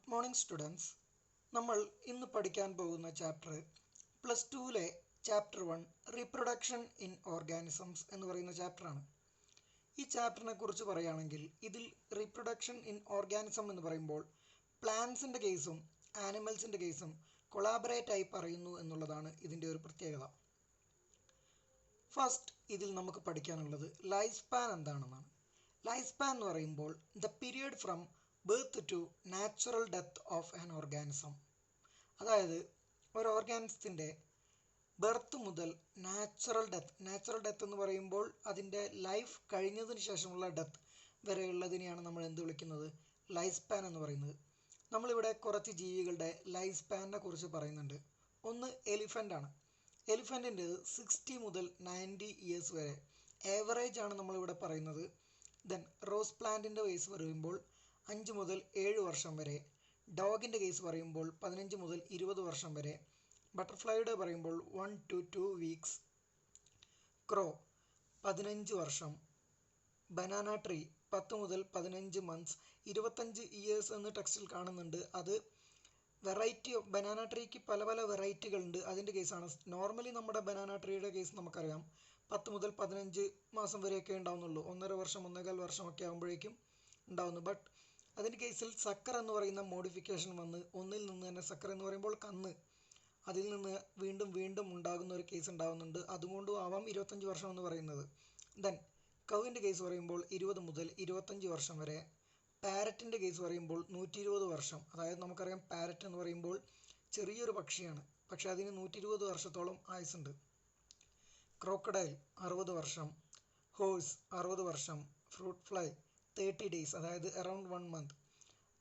Good morning students. നമ്മൾ ഇന്ന് പഠിക്കാൻ പോകുന്ന ചാപ്റ്റർ പ്ലസ് ടുവിലെ ചാപ്റ്റർ 1 റീപ്രൊഡക്ഷൻ ഇൻ ഓർഗാനിസംസ് എന്ന് പറയുന്ന ചാപ്റ്ററാണ്. ഈ ചാപ്റ്ററിനെ കുറിച്ച് പറയുകയാണെങ്കിൽ ഇതിൽ റീപ്രൊഡക്ഷൻ ഇൻ ഓർഗാനിസം എന്ന് പറയുമ്പോൾ പ്ലാന്റ്സിൻ്റെ കേസും ആനിമൽസിൻ്റെ കേസും കൊളാബറേറ്റായി പറയുന്നു എന്നുള്ളതാണ് ഇതിൻ്റെ ഒരു പ്രത്യേകത. ഫസ്റ്റ് ഇതിൽ നമുക്ക് പഠിക്കാനുള്ളത് ലൈഫ് സ്പാൻ എന്താണെന്നാണ്. ലൈഫ് സ്പാൻ എന്ന് പറയുമ്പോൾ the period from birth to natural death of an organism. അതായത് ഒരു ഓർഗാനിസത്തിൻ്റെ ബർത്ത് മുതൽ നാച്ചുറൽ ഡെത്ത് എന്ന് പറയുമ്പോൾ അതിൻ്റെ ലൈഫ് കഴിഞ്ഞതിന് ശേഷമുള്ള ഡെത്ത് വരെയുള്ളതിനെയാണ് നമ്മൾ എന്ത് വിളിക്കുന്നത്, ലൈഫ് സ്പാൻ എന്ന് പറയുന്നത്. നമ്മളിവിടെ കുറച്ച് ജീവികളുടെ ലൈഫ് സ്പാനിനെ കുറിച്ച് പറയുന്നുണ്ട്. ഒന്ന് എലിഫൻ്റ് ആണ്. എലിഫൻറ്റിൻ്റെ 60 മുതൽ 90 ഇയേഴ്സ് വരെ ഏവറേജ് ആണ് നമ്മളിവിടെ പറയുന്നത്. ദെൻ റോസ് പ്ലാന്റിൻ്റെ കേസ് പറയുമ്പോൾ 5 മുതൽ 7 വർഷം വരെ, ഡോഗിൻ്റെ കേസ് പറയുമ്പോൾ 15 മുതൽ 20 വർഷം വരെ, ബട്ടർഫ്ലൈയുടെ പറയുമ്പോൾ 1 to 2 വീക്സ്, ക്രോ 15 വർഷം, ബനാന ട്രീ 10 മുതൽ 15 മന്ത്സ്, 25 ഇയേഴ്സ് എന്ന് ടെക്സ്റ്റിൽ കാണുന്നുണ്ട്. അത് വെറൈറ്റി ഓഫ് ബനാന ട്രീക്ക് പല പല വെറൈറ്റികളുണ്ട്, അതിൻ്റെ കേസാണ്. നോർമലി നമ്മുടെ ബനാന ട്രീയുടെ കേസ് നമുക്കറിയാം 10 മുതൽ 15 മാസം വരെയൊക്കെ ഉണ്ടാവുന്നുള്ളൂ. 1.5 വർഷം 1.25 വർഷമൊക്കെ ആകുമ്പോഴേക്കും ഉണ്ടാവുന്നു. ബട്ട് അതിൻ്റെ കേസിൽ സക്കർ എന്ന് പറയുന്ന മോഡിഫിക്കേഷൻ വന്ന് ഒന്നിൽ നിന്ന് തന്നെ സക്കർ എന്ന് പറയുമ്പോൾ കന്ന്, അതിൽ നിന്ന് വീണ്ടും വീണ്ടും ഉണ്ടാകുന്ന ഒരു കേസ് ഉണ്ടാകുന്നുണ്ട്. അതുകൊണ്ടും ആവാം 25 വർഷം എന്ന് പറയുന്നത്. ദെൻ കൗവിൻ്റെ കേസ് പറയുമ്പോൾ 20 മുതൽ 25 വർഷം വരെ, പാരറ്റിൻ്റെ കേസ് പറയുമ്പോൾ 120 വർഷം. അതായത് നമുക്കറിയാം പാരറ്റ് എന്ന് പറയുമ്പോൾ ചെറിയൊരു പക്ഷിയാണ്, പക്ഷെ അതിന് 120 വർഷത്തോളം ആയുസുണ്ട്. ക്രോക്കഡൈൽ 60 വർഷം, ഹോഴ്സ് 60 വർഷം, ഫ്രൂട്ട് ഫ്ലൈ 30 ഡേയ്സ് അതായത് around 1 month,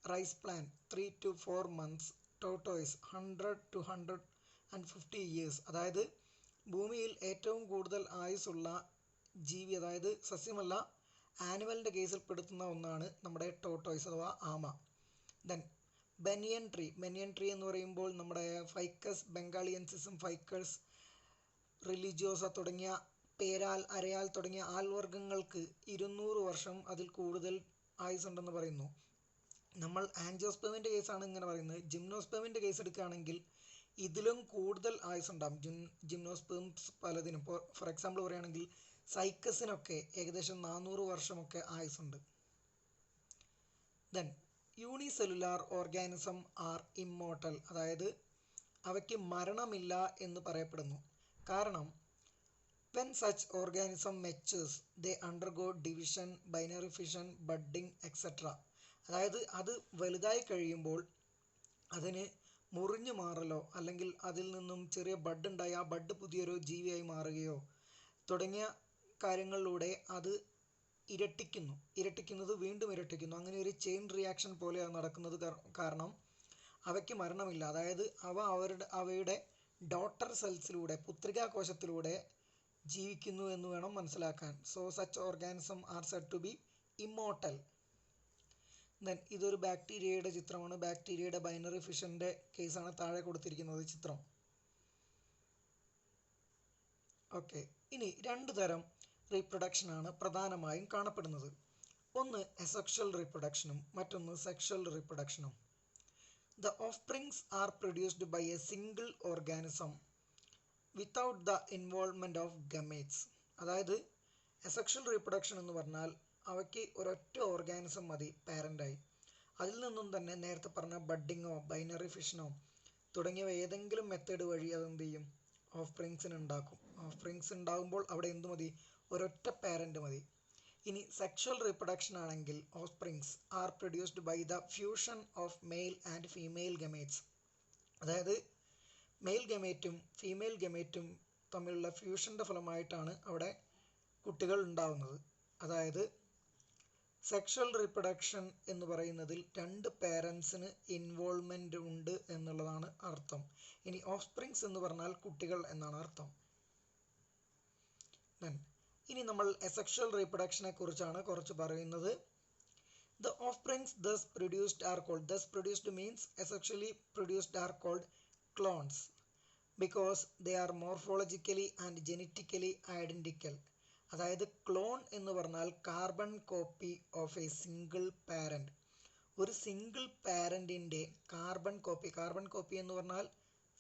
rice plant 3 to 4 months, tortoise 100 to 150 years. അതായത് ഭൂമിയിൽ ഏറ്റവും കൂടുതൽ ആയുസ്സുള്ള ജീവി, അതായത് സസ്യമല്ല ആനിമലിൻ്റെ കേസിൽ പെടുത്തുന്ന ഒന്നാണ് നമ്മുടെ ടോട്ടോയ്സ് അഥവാ ആമ. ദെൻ ബനിയൻ ട്രീ എന്ന് പറയുമ്പോൾ നമ്മുടെ ഫൈക്കസ് ബംഗാളിയൻസിസും, ഫൈക്കസ് റിലിജിയോസ തുടങ്ങിയ പേരാൽ, അരയാൽ തുടങ്ങിയ ആൽവർഗ്ഗങ്ങൾക്ക് 200 വർഷം അതിൽ കൂടുതൽ ആയുസ് ഉണ്ടെന്ന് പറയുന്നു. നമ്മൾ ആൻജിയോസ്പെമിൻ്റെ കേസാണ് ഇങ്ങനെ പറയുന്നത്. ജിംനോസ്പെമിൻ്റെ കേസ് എടുക്കുകയാണെങ്കിൽ ഇതിലും കൂടുതൽ ആയുസ് ഉണ്ടാകും. ജിംനോസ്പെംസ് പലതിനും, ഫോർ എക്സാമ്പിൾ പറയുകയാണെങ്കിൽ സൈക്കസിനൊക്കെ ഏകദേശം 400 വർഷമൊക്കെ ആയുസുണ്ട്. Then unicellular organism are immortal, അതായത് അവയ്ക്ക് മരണമില്ല എന്ന് പറയപ്പെടുന്നു. കാരണം when such organism matures they undergo division, binary fission, budding etc. അതായത് അത് വലുതായി കഴിയുമ്പോൾ അതിന് മുറിഞ്ഞു മാറലോ അല്ലെങ്കിൽ അതിൽ നിന്നും ചെറിയ ബഡ് ഉണ്ടായി ആ ബഡ് പുതിയൊരു ജീവിയായി മാറുകയോ തുടങ്ങിയ കാര്യങ്ങളിലൂടെ അത് ഇരട്ടിക്കുന്നത് വീണ്ടും ഇരട്ടിക്കുന്നു. അങ്ങനെ ഒരു ചെയിൻ റിയാക്ഷൻ പോലെയാണ് നടക്കുന്നത്. കാരണം അവയ്ക്ക് മരണമില്ല. അതായത് അവയുടെ ഡോട്ടർ സെൽസിലൂടെ, പുത്രികാകോശത്തിലൂടെ ജീവിക്കുന്നു എന്ന് വേണം മനസ്സിലാക്കാൻ. So such organism are said to be immortal. Then ഇതൊരു ബാക്ടീരിയയുടെ ചിത്രമാണ്. ബാക്ടീരിയയുടെ ബൈനറി ഫിഷൻ്റെ കേസാണ് താഴെ കൊടുത്തിരിക്കുന്നത് ചിത്രം. ഓക്കെ, ഇനി 2 തരം റീപ്രൊഡക്ഷനാണ് പ്രധാനമായും കാണപ്പെടുന്നത്. ഒന്ന് അസെക്ഷൽ റീപ്രൊഡക്ഷനും മറ്റൊന്ന് സെക്ഷൽ റീപ്രൊഡക്ഷനും. The offsprings are produced by a single organism without the involvement of gametes. അതായത് അസെക്ഷൽ റീപ്രൊഡക്ഷൻ എന്ന് പറഞ്ഞാൽ അവയ്ക്ക് ഒരൊറ്റ ഓർഗാനിസം മതി പാരൻ്റായി. അതിൽ നിന്നും തന്നെ നേരത്തെ പറഞ്ഞ ബഡ്ഡിങ്ങോ ബൈനറി ഫിഷനോ തുടങ്ങിയവ ഏതെങ്കിലും മെത്തേഡ് വഴി അതെന്ത് ചെയ്യും, ഓഫ്സ്പ്രിങ്സിന് ഉണ്ടാക്കും. ഓഫ്സ്പ്രിങ്സ് ഉണ്ടാകുമ്പോൾ അവിടെ എന്ത് മതി, ഒരൊറ്റ പാരൻ്റ് മതി. ഇനി സെക്ഷൽ റീപ്രൊഡക്ഷൻ ആണെങ്കിൽ offsprings are produced by the fusion of male and female gametes. അതായത് മെയിൽ ഗമേറ്റും ഫീമെയിൽ ഗമേറ്റും തമ്മിലുള്ള ഫ്യൂഷൻ്റെ ഫലമായിട്ടാണ് അവിടെ കുട്ടികൾ ഉണ്ടാവുന്നത്. അതായത് സെക്ഷൽ റീപ്രൊഡക്ഷൻ എന്ന് പറയുന്നതിൽ 2 പേരൻസിന് ഇൻവോൾവ്മെൻ്റ് ഉണ്ട് എന്നുള്ളതാണ് അർത്ഥം. ഇനി ഓഫ്സ്പ്രിങ്സ് എന്ന് പറഞ്ഞാൽ കുട്ടികൾ എന്നാണ് അർത്ഥം. ഇനി നമ്മൾ അസെക്ഷൽ റീപ്രൊഡക്ഷനെ കുറിച്ചാണ് കുറച്ച് പറയുന്നത്. The offsprings thus produced means asexually produced are called clones because they are morphologically and genetically identical. അതായത് ക്ലോൺ എന്ന് പറഞ്ഞാൽ carbon copy of A single parent. ഒരു സിംഗിൾ പാരൻറ്റിൻ്റെ കാർബൺ കോപ്പി എന്ന് പറഞ്ഞാൽ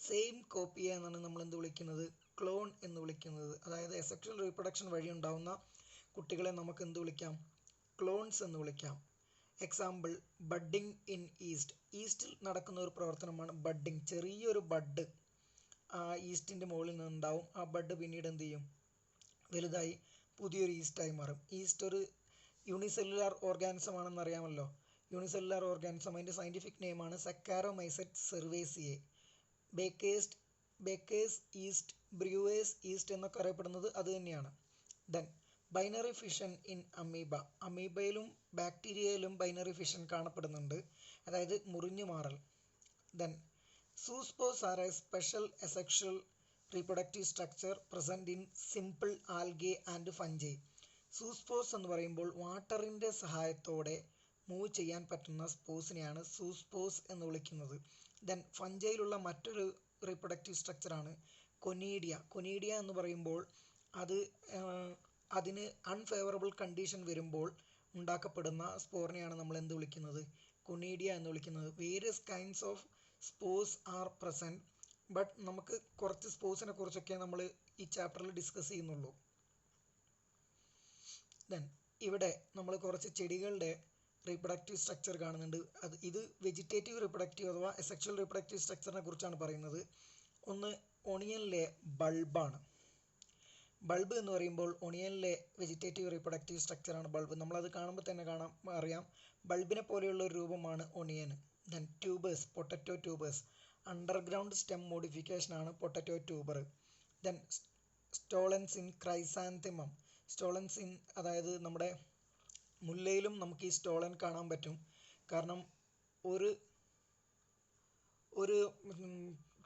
സെയിം കോപ്പിയെ എന്നാണ് നമ്മൾ എന്ത് വിളിക്കുന്നത്, ക്ലോൺ എന്ന് വിളിക്കുന്നത്. അതായത് അസെക്ഷൽ റീപ്രൊഡക്ഷൻ വഴി ഉണ്ടാവുന്ന കുട്ടികളെ നമുക്ക് എന്ത് വിളിക്കാം, ക്ലോൺസ് എന്ന് വിളിക്കാം. എക്സാമ്പിൾ ബഡ്ഡിങ് ഇൻ ഈസ്റ്റിൽ നടക്കുന്ന ഒരു പ്രവർത്തനമാണ് ബഡ്ഡിങ്. ചെറിയൊരു ബഡ് ആ ഈസ്റ്റിൻ്റെ മുകളിൽ നിന്നുണ്ടാവും. ആ ബഡ് പിന്നീട് എന്ത് ചെയ്യും, വലുതായി പുതിയൊരു ഈസ്റ്റായി മാറും. ഈസ്റ്റ് ഒരു യൂണിസെല്ലുലാർ ഓർഗാനിസം ആണെന്ന് അറിയാമല്ലോ. യൂണിസെല്ലുലാർ ഓർഗാനിസം, അതിൻ്റെ സയൻറ്റിഫിക് നെയിമാണ് saccharomyces cerevisiae. Baker's yeast, brewer's yeast എന്നൊക്കെ അറിയപ്പെടുന്നത് അത് തന്നെയാണ്. ദെൻ ബൈനറി ഫിഷൻ ഇൻ അമീബയിലും ബാക്ടീരിയയിലും ബൈനറി ഫിഷൻ കാണപ്പെടുന്നുണ്ട്, അതായത് മുറിഞ്ഞു മാറൽ. Then zoospores are a special asexual reproductive structure present in simple algae and fungi. Zoospores എന്ന് പറയുമ്പോൾ വാട്ടറിൻ്റെ സഹായത്തോടെ മൂവ് ചെയ്യാൻ പറ്റുന്ന സ്പോസിനെയാണ് സൂസ്പോസ് എന്ന് വിളിക്കുന്നത്. ദെൻ ഫഞ്ചയിലുള്ള മറ്റൊരു റീപ്രൊഡക്റ്റീവ് സ്ട്രക്ചറാണ് കൊനീഡിയ എന്ന് പറയുമ്പോൾ അതിന് അൺഫേവറബിൾ കണ്ടീഷൻ വരുമ്പോൾ ഉണ്ടാക്കപ്പെടുന്ന സ്പോറിനെയാണ് നമ്മൾ എന്ത് വിളിക്കുന്നത്, കൊനീഡിയ എന്ന് വിളിക്കുന്നത്. Various kinds of സ്പോസ് are present, but നമുക്ക് കുറച്ച് സ്പോസിനെ കുറിച്ചൊക്കെ നമ്മൾ ഈ ചാപ്റ്ററിൽ ഡിസ്കസ് ചെയ്യുന്നുള്ളൂ. ദെൻ ഇവിടെ നമ്മൾ കുറച്ച് ചെടികളുടെ റീപ്രൊഡക്റ്റീവ് സ്ട്രക്ചർ കാണുന്നുണ്ട്. ഇത് വെജിറ്റേറ്റീവ് റീപ്രൊഡക്റ്റീവ് അഥവാ സെക്ഷൽ റീപ്രൊഡക്റ്റീവ് സ്ട്രക്ചറിനെ കുറിച്ചാണ് പറയുന്നത്. ഒന്ന് ഒണിയനിലെ ബൾബാണ്. ബൾബ് എന്ന് പറയുമ്പോൾ ഒണിയനിലെ വെജിറ്റേറ്റീവ് റീപ്രൊഡക്റ്റീവ് സ്ട്രക്ചറാണ് ബൾബ്. നമ്മളത് കാണുമ്പോൾ തന്നെ അറിയാം ബൾബിനെ പോലെയുള്ള ഒരു രൂപമാണ് onion. Then tubers, potato tubers, underground stem മോഡിഫിക്കേഷനാണ് പൊട്ടറ്റോ ട്യൂബർ. ദെൻ സ്റ്റോളൻസിൻ ക്രൈസാന്തിമം. സ്റ്റോളൻസിൻ അതായത് നമ്മുടെ മുല്ലയിലും നമുക്ക് ഈ സ്റ്റോളൻ കാണാൻ പറ്റും. കാരണം ഒരു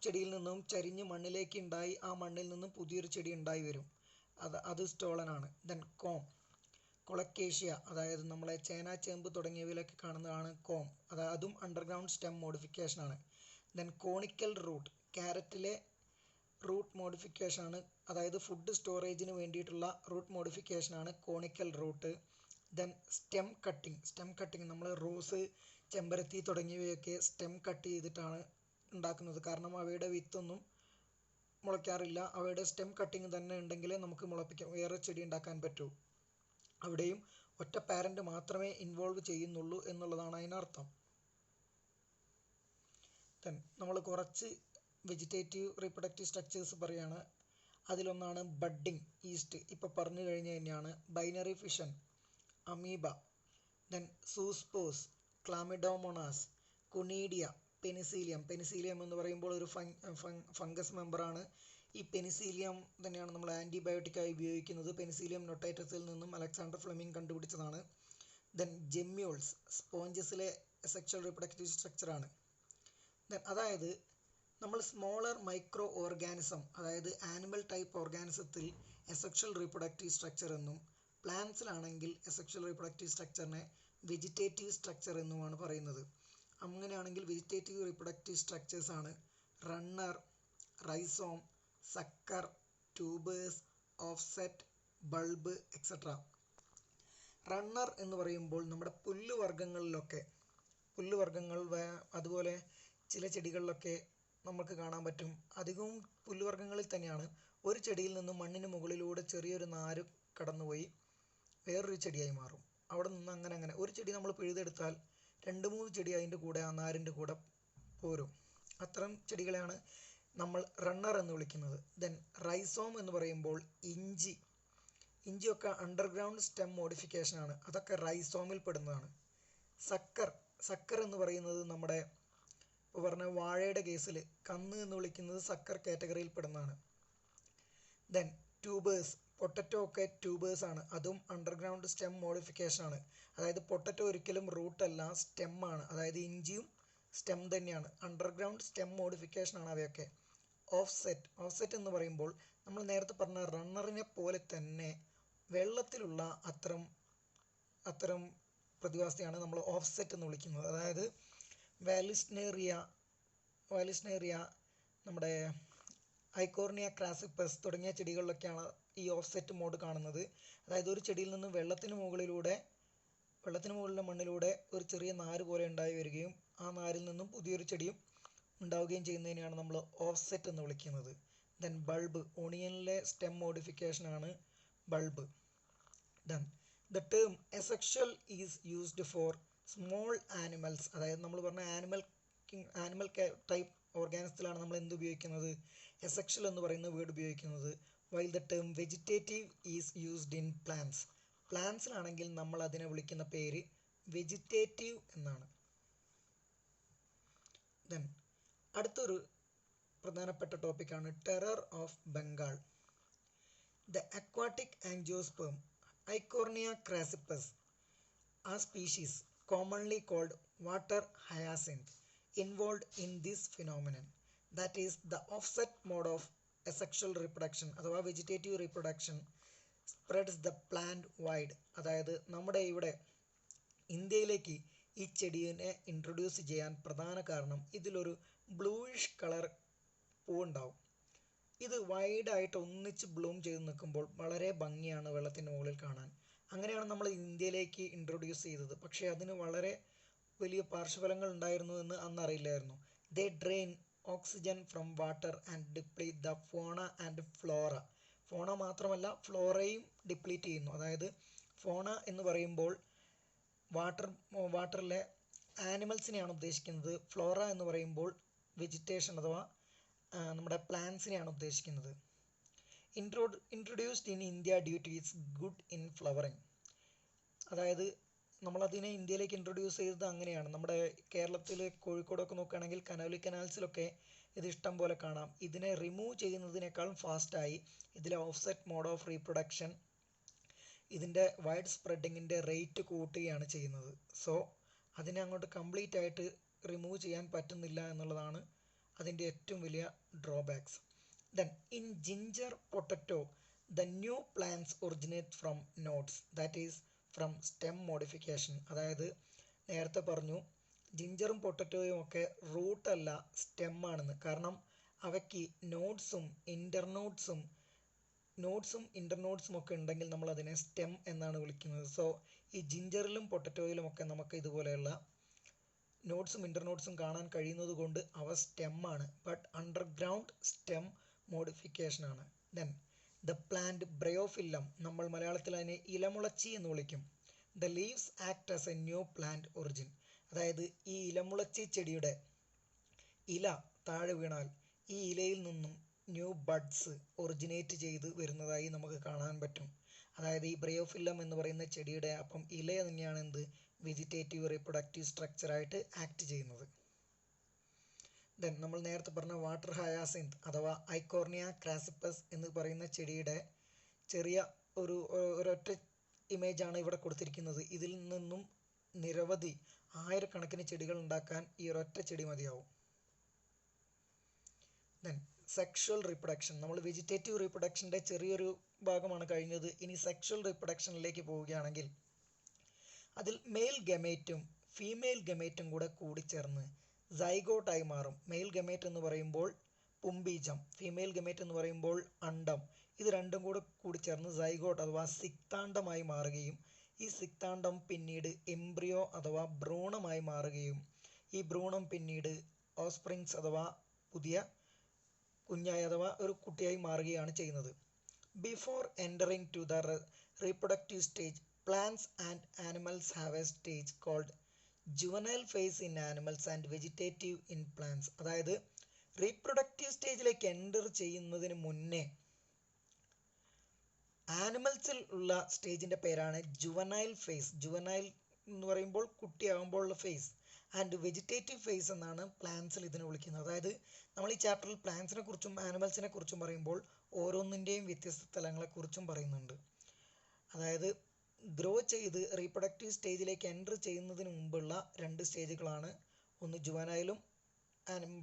ചെടിയിൽ നിന്നും ചരിഞ്ഞ് മണ്ണിലേക്ക് ഉണ്ടായി ആ മണ്ണിൽ നിന്നും പുതിയൊരു ചെടി ഉണ്ടായി വരും. അത് സ്റ്റോളനാണ്. ദെൻ കൊളക്കേഷ്യ, അതായത് നമ്മളെ ചേന, ചേമ്പ് തുടങ്ങിയവയിലൊക്കെ കാണുന്നതാണ് കോം. അതും അണ്ടർഗ്രൗണ്ട് സ്റ്റെം മോഡിഫിക്കേഷനാണ്. ദെൻ കോണിക്കൽ റൂട്ട്, ക്യാരറ്റിലെ റൂട്ട് മോഡിഫിക്കേഷനാണ്, അതായത് ഫുഡ് സ്റ്റോറേജിന് വേണ്ടിയിട്ടുള്ള റൂട്ട് മോഡിഫിക്കേഷനാണ് conical root. Then stem cutting നമ്മൾ റോസ്, ചെമ്പരത്തി തുടങ്ങിയവയൊക്കെ സ്റ്റെം കട്ട് ചെയ്തിട്ടാണ് ഉണ്ടാക്കുന്നത്. കാരണം അവയുടെ വിത്തൊന്നും മുളയ്ക്കാറില്ല. അവയുടെ സ്റ്റെം കട്ടിങ് തന്നെ ഉണ്ടെങ്കിലേ നമുക്ക് വേറെ ചെടി ഉണ്ടാക്കാൻ പറ്റൂ. അവിടെയും ഒറ്റ പാരന്റ് മാത്രമേ ഇൻവോൾവ് ചെയ്യുന്നുള്ളൂ എന്നുള്ളതാണ് അതിനർത്ഥം. ദെൻ നമ്മൾ കുറച്ച് വെജിറ്റേറ്റീവ് റീപ്രൊഡക്റ്റീവ് സ്ട്രക്ചേഴ്സ് പറയുകയാണ്. അതിലൊന്നാണ് ബഡ്ഡിങ്, ഈസ്റ്റ് ഇപ്പോൾ പറഞ്ഞു കഴിഞ്ഞു തന്നെയാണ്. Binary fission, amoeba. Then zoospores, chlamydomonas, conidia, penicillium എന്ന് പറയുമ്പോൾ ഒരു ഫംഗസ് മെമ്പറാണ്. ഈ പെനിസീലിയം തന്നെയാണ് നമ്മൾ ആൻറ്റിബയോട്ടിക്കായി ഉപയോഗിക്കുന്നത്. പെനിസീലിയം നൊട്ടേറ്റസിൽ നിന്നും അലക്സാണ്ടർ ഫ്ലെമിംഗ് കണ്ടുപിടിച്ചതാണ്. ദെൻ ജെമ്യൂൾസ്, സ്പോഞ്ചസിലെ സെക്ഷൽ റീപ്രൊഡക്റ്റീവ് സ്ട്രക്ചറാണ്. ദെൻ അതായത് നമ്മൾ സ്മോളർ മൈക്രോ ഓർഗാനിസം, അതായത് ആനിമൽ ടൈപ്പ് ഓർഗാനിസത്തിൽ എസെക്ഷൽ റീപ്രൊഡക്റ്റീവ് സ്ട്രക്ചർ എന്നും പ്ലാന്റ്സിലാണെങ്കിൽ എസെക്ഷൽ റീപ്രൊഡക്റ്റീവ് സ്ട്രക്ചറിനെ വെജിറ്റേറ്റീവ് സ്ട്രക്ചർ എന്നുമാണ് പറയുന്നത്. അങ്ങനെയാണെങ്കിൽ വെജിറ്റേറ്റീവ് റീപ്രൊഡക്റ്റീവ് സ്ട്രക്ചേഴ്സ് ആണ് runner, rhizome, sucker, tubers, offset, bulb etcetera. Runner എന്ന് പറയുമ്പോൾ നമ്മുടെ പുല്ലുവർഗ്ഗങ്ങൾ അതുപോലെ ചില ചെടികളിലൊക്കെ നമുക്ക് കാണാൻ പറ്റും. അധികവും പുല്ലുവർഗ്ഗങ്ങളിൽ തന്നെയാണ്. ഒരു ചെടിയിൽ നിന്നും മണ്ണിന് മുകളിലൂടെ ചെറിയൊരു നാര് കടന്നുപോയി വേറൊരു ചെടിയായി മാറും. അവിടെ നിന്ന് അങ്ങനെ ഒരു ചെടി നമ്മൾ പിഴുതെടുത്താൽ 2-3 ചെടി അതിൻ്റെ കൂടെ ആ നാരിൻ്റെ കൂടെ പോരും. അത്തരം ചെടികളെയാണ് നമ്മൾ റണ്ണർ എന്ന് വിളിക്കുന്നത്. ദെൻ റൈസോം എന്ന് പറയുമ്പോൾ ഇഞ്ചിയൊക്കെ അണ്ടർഗ്രൗണ്ട് സ്റ്റെം മോഡിഫിക്കേഷനാണ്. അതൊക്കെ റൈസോമിൽ പെടുന്നതാണ്. സക്കർ എന്ന് പറയുന്നത് നമ്മുടെ ഇപ്പോൾ പറഞ്ഞ വാഴയുടെ കേസിൽ കന്ന് എന്ന് വിളിക്കുന്നത് സക്കർ കാറ്റഗറിയിൽ പെടുന്നതാണ്. ദെൻ ട്യൂബേഴ്സ്, പൊട്ടറ്റോ ഒക്കെ ട്യൂബേഴ്സ് ആണ്. അതും അണ്ടർഗ്രൗണ്ട് സ്റ്റെം മോഡിഫിക്കേഷൻ ആണ്. അതായത് പൊട്ടറ്റോ ഒരിക്കലും റൂട്ടല്ല, സ്റ്റെം ആണ്. അതായത് ഇഞ്ചിയും സ്റ്റെം തന്നെയാണ്. അണ്ടർഗ്രൗണ്ട് സ്റ്റെം മോഡിഫിക്കേഷൻ ആണ് അവയൊക്കെ. ഓഫ്സെറ്റ് എന്ന് പറയുമ്പോൾ നമ്മൾ നേരത്തെ പറഞ്ഞ റണ്ണറിനെ പോലെ തന്നെ വെള്ളത്തിലുള്ള അത്തരം പ്രതിഭാസത്തെയാണ് നമ്മൾ ഓഫ്സെറ്റ് എന്ന് വിളിക്കുന്നത്. അതായത് വാലിസ്നേറിയ, നമ്മുടെ ഐക്കോർണിയ ക്രാസിപ്പസ് തുടങ്ങിയ ചെടികളിലൊക്കെയാണ് ഈ ഓഫ്സെറ്റ് മോഡ് കാണുന്നത്. അതായത് ഒരു ചെടിയിൽ നിന്ന് വെള്ളത്തിന് മുകളിലൂടെ വെള്ളത്തിന് മുകളിലെ മണ്ണിലൂടെ ഒരു ചെറിയ നാര് പോലെ ഉണ്ടായി വരികയും ആ നാരിൽ നിന്നും പുതിയൊരു ചെടിയും ഉണ്ടാവുകയും ചെയ്യുന്നതിനെയാണ് നമ്മൾ ഓഫ്സെറ്റ് എന്ന് വിളിക്കുന്നത്. ദെൻ ബൾബ്, ഓണിയനിലെ സ്റ്റെം മോഡിഫിക്കേഷൻ ആണ് bulb. Then the term asexual is used for small animals, അതായത് നമ്മൾ പറഞ്ഞ ആനിമൽ ടൈപ്പ് ഓർഗാനിസത്തിലാണ് നമ്മൾ എന്ത് ഉപയോഗിക്കുന്നത്, എസെക്ഷൽ എന്ന് പറയുന്ന വേർഡ് ഉപയോഗിക്കുന്നത്. While the term vegetative is used in plants, പ്ലാന്റ്സിലാണെങ്കിൽ നമ്മൾ അതിനെ വിളിക്കുന്ന പേര് വെജിറ്റേറ്റീവ് എന്നാണ്. ദെൻ അടുത്തൊരു പ്രധാനപ്പെട്ട ടോപ്പിക്കാണ് terror of Bengal. The aquatic angiosperm eichhornia crassipes ആ species commonly called water hyacinth involved in this phenomenon, that is the offset mode of asexual reproduction അഥവാ vegetative reproduction spreads the plant wide. അതായത് നമ്മുടെ ഇവിടെ ഇന്ത്യയിലേക്ക് ഈ ചെടീനെ ഇൻട്രൊഡ്യൂസ് ചെയ്യാൻ പ്രധാന കാരണം ഇതിലൊരു ബ്ലൂയിഷ് കളർ പൂവുണ്ടാവും. ഇത് വൈഡായിട്ട് ഒന്നിച്ച് ബ്ലൂം ചെയ്ത് നിൽക്കുമ്പോൾ വളരെ ഭംഗിയാണ് വെള്ളത്തിൻ്റെ മുകളിൽ കാണാൻ. അങ്ങനെയാണ് നമ്മൾ ഇന്ത്യയിലേക്ക് ഇൻട്രൊഡ്യൂസ് ചെയ്തത്. പക്ഷേ അതിന് വളരെ വലിയ പാർശ്വഫലങ്ങൾ ഉണ്ടായിരുന്നു എന്ന് അന്ന് അറിയില്ലായിരുന്നു. They drain oxygen from water and deplete the fauna and flora. Fauna മാത്രമല്ല ഫ്ലോറയും ഡിപ്ലീറ്റ് ചെയ്യുന്നു. അതായത് ഫോണ എന്ന് പറയുമ്പോൾ വാട്ടറിലെ ആനിമൽസിനെയാണ് ഉദ്ദേശിക്കുന്നത്. ഫ്ലോറ എന്ന് പറയുമ്പോൾ വെജിറ്റേഷൻ അഥവാ നമ്മുടെ പ്ലാന്റ്സിനെയാണ് ഉദ്ദേശിക്കുന്നത്. Introduced in India due to its good in flowering. അതായത് നമ്മളതിനെ ഇന്ത്യയിലേക്ക് ഇൻട്രൊഡ്യൂസ് ചെയ്തത് അങ്ങനെയാണ്. നമ്മുടെ കേരളത്തിൽ കോഴിക്കോടൊക്കെ നോക്കുകയാണെങ്കിൽ കനോലി കനാൽസിലൊക്കെ ഇത് ഇഷ്ടം പോലെ കാണാം. ഇതിനെ റിമൂവ് ചെയ്യുന്നതിനേക്കാളും ഫാസ്റ്റായി ഇതിലെ ഓഫ്സെറ്റ് മോഡ് ഓഫ് റീപ്രൊഡക്ഷൻ ഇതിൻ്റെ വൈഡ് സ്പ്രെഡിങ്ങിൻ്റെ റേറ്റ് കൂട്ടുകയാണ് ചെയ്യുന്നത്. സോ അതിനെ അങ്ങോട്ട് കംപ്ലീറ്റ് ആയിട്ട് റിമൂവ് ചെയ്യാൻ പറ്റുന്നില്ല എന്നുള്ളതാണ് അതിൻ്റെ ഏറ്റവും വലിയ drawbacks. Then in ginger potato, the new plants originate from nodes, that is from stem modification. അതായത് നേരത്തെ പറഞ്ഞു ജിഞ്ചറും പൊട്ടറ്റോയും ഒക്കെ റൂട്ട് അല്ല സ്റ്റെം ആണെന്ന്. കാരണം അവയ്ക്ക് നോഡ്സും ഇൻ്റർനോഡ്സും ഒക്കെ ഉണ്ടെങ്കിൽ നമ്മൾ അതിനെ സ്റ്റെം എന്നാണ് വിളിക്കുന്നത്. സോ ഈ ജിഞ്ചറിലും പൊട്ടറ്റോയിലും ഒക്കെ നമുക്ക് ഇതുപോലെയുള്ള നോഡ്സും ഇൻ്റർനോഡ്സും കാണാൻ കഴിയുന്നത് കൊണ്ട് അവ സ്റ്റെം ആണ്. ബട്ട് അണ്ടർഗ്രൗണ്ട് സ്റ്റെം മോഡിഫിക്കേഷൻ ആണ്. ദെൻ ദ പ്ലാന്റ് ബ്രയോഫില്ലം, നമ്മൾ മലയാളത്തിൽ അതിനെ ഇലമുളച്ചി എന്ന് വിളിക്കും. The leaves act as A new plant origin. അതായത് ഈ ഇലമുളച്ചി ചെടിയുടെ ഇല താഴെ വീണാൽ ഈ ഇലയിൽ നിന്നും ന്യൂ ബഡ്സ് ഒറിജിനേറ്റ് ചെയ്ത് വരുന്നതായി നമുക്ക് കാണാൻ പറ്റും. അതായത് ഈ ബ്രയോഫില്ലം എന്ന് പറയുന്ന ചെടിയുടെ അപ്പം ഇല തന്നെയാണ് എന്ത് വെജിറ്റേറ്റീവ് റീപ്രൊഡക്റ്റീവ് സ്ട്രക്ചറായിട്ട് ആക്ട് ചെയ്യുന്നത്. ദെൻ നമ്മൾ നേരത്തെ പറഞ്ഞ വാട്ടർ ഹയാസിന്ത് അഥവാ ഐക്കോർണിയ ക്രാസിപ്പസ് എന്ന് പറയുന്ന ചെടിയുടെ ചെറിയ ഒരൊറ്റ ഇമേജാണ് ഇവിടെ കൊടുത്തിരിക്കുന്നത്. ഇതിൽ നിന്നും നിരവധി ആയിരക്കണക്കിന് ചെടികൾ ഉണ്ടാക്കാൻ ഈ ഒരൊറ്റ ചെടി മതിയാവും. ദെൻ സെക്ഷുവൽ റീപ്രൊഡക്ഷൻ, നമ്മൾ വെജിറ്റേറ്റീവ് റീപ്രൊഡക്ഷൻ്റെ ചെറിയൊരു ഭാഗമാണ് കഴിഞ്ഞത്. ഇനി സെക്ഷുവൽ റീപ്രൊഡക്ഷനിലേക്ക് പോവുകയാണെങ്കിൽ അതിൽ മെയിൽ ഗമേറ്റും ഫീമെയിൽ ഗമേറ്റും കൂടെ കൂടിച്ചേർന്ന് സൈഗോട്ടായി മാറും. മെയിൽ ഗമേറ്റ് എന്ന് പറയുമ്പോൾ പുംബീജം, ഫീമെയിൽ ഗമേറ്റ് എന്ന് പറയുമ്പോൾ അണ്ഡം. ഇത് രണ്ടും കൂടെ കൂടിച്ചേർന്ന് സൈഗോട്ട് അഥവാ സിക്താണ്ഡമായി മാറുകയും ഈ സിക്താണ്ഡം പിന്നീട് എംബ്രിയോ അഥവാ ഭ്രൂണമായി മാറുകയും ഈ ഭ്രൂണം പിന്നീട് ഓസ്പ്രിങ്സ് അഥവാ പുതിയ കുഞ്ഞായി അഥവാ ഒരു കുട്ടിയായി മാറുകയാണ് ചെയ്യുന്നത്. Before entering to the reproductive stage, plants and animals have a stage called juvenile phase in animals and vegetative in plants. അതായത് റീപ്രൊഡക്റ്റീവ് സ്റ്റേജിലേക്ക് എൻ്റർ ചെയ്യുന്നതിന് മുന്നേ ആനിമൽസിൽ ഉള്ള സ്റ്റേജിൻ്റെ പേരാണ് ജുവനൈൽ ഫേസ്. ജുവനൈൽ എന്ന് പറയുമ്പോൾ കുട്ടിയാകുമ്പോഴുള്ള ഫേസ്. ആൻഡ് വെജിറ്റേറ്റീവ് ഫേസ് എന്നാണ് പ്ലാന്റ്സിൽ ഇതിനെ വിളിക്കുന്നത്. അതായത് നമ്മൾ ഈ ചാപ്റ്ററിൽ പ്ലാന്റ്സിനെ കുറിച്ചും ആനിമൽസിനെ കുറിച്ചും പറയുമ്പോൾ ഓരോന്നിൻ്റെയും വ്യത്യസ്ത തലങ്ങളെക്കുറിച്ചും പറയുന്നുണ്ട്. അതായത് ഗ്രോ ചെയ്ത് റീപ്രൊഡക്റ്റീവ് സ്റ്റേജിലേക്ക് എൻ്റർ ചെയ്യുന്നതിന് മുമ്പുള്ള രണ്ട് സ്റ്റേജുകളാണ്. ഒന്ന് ജുവനൈലും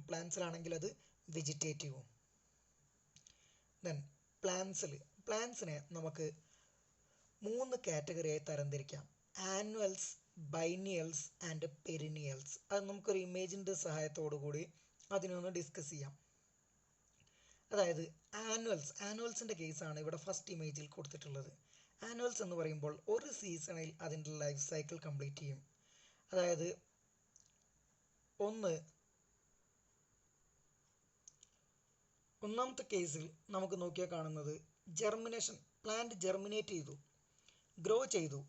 പ്ലാന്റ്സിലാണെങ്കിൽ അത് വെജിറ്റേറ്റീവും. ദെൻ പ്ലാന്റ്സിനെ നമുക്ക് 3 കാറ്റഗറിയായി തരംതിരിക്കാം: ആനുവൽസ്, ബൈനിയൽസ് ആൻഡ് പെരിനിയൽസ്. അത് നമുക്കൊരു ഇമേജിൻ്റെ സഹായത്തോടു കൂടി അതിനൊന്ന് ഡിസ്കസ് ചെയ്യാം. അതായത് ആനുവൽസിൻ്റെ കേസാണ് ഇവിടെ ഫസ്റ്റ് ഇമേജിൽ കൊടുത്തിട്ടുള്ളത്. ആനുവൽസ് എന്ന് പറയുമ്പോൾ ഒരു സീസണിൽ അതിൻ്റെ ലൈഫ് സൈക്കിൾ കംപ്ലീറ്റ് ചെയ്യും. അതായത് ഒന്നാമത്തെ കേസിൽ നമുക്ക് നോക്കിയാൽ കാണുന്നത് ജെർമിനേഷൻ, പ്ലാന്റ് ജെർമിനേറ്റ് ചെയ്തു, ഗ്രോ ചെയ്തു,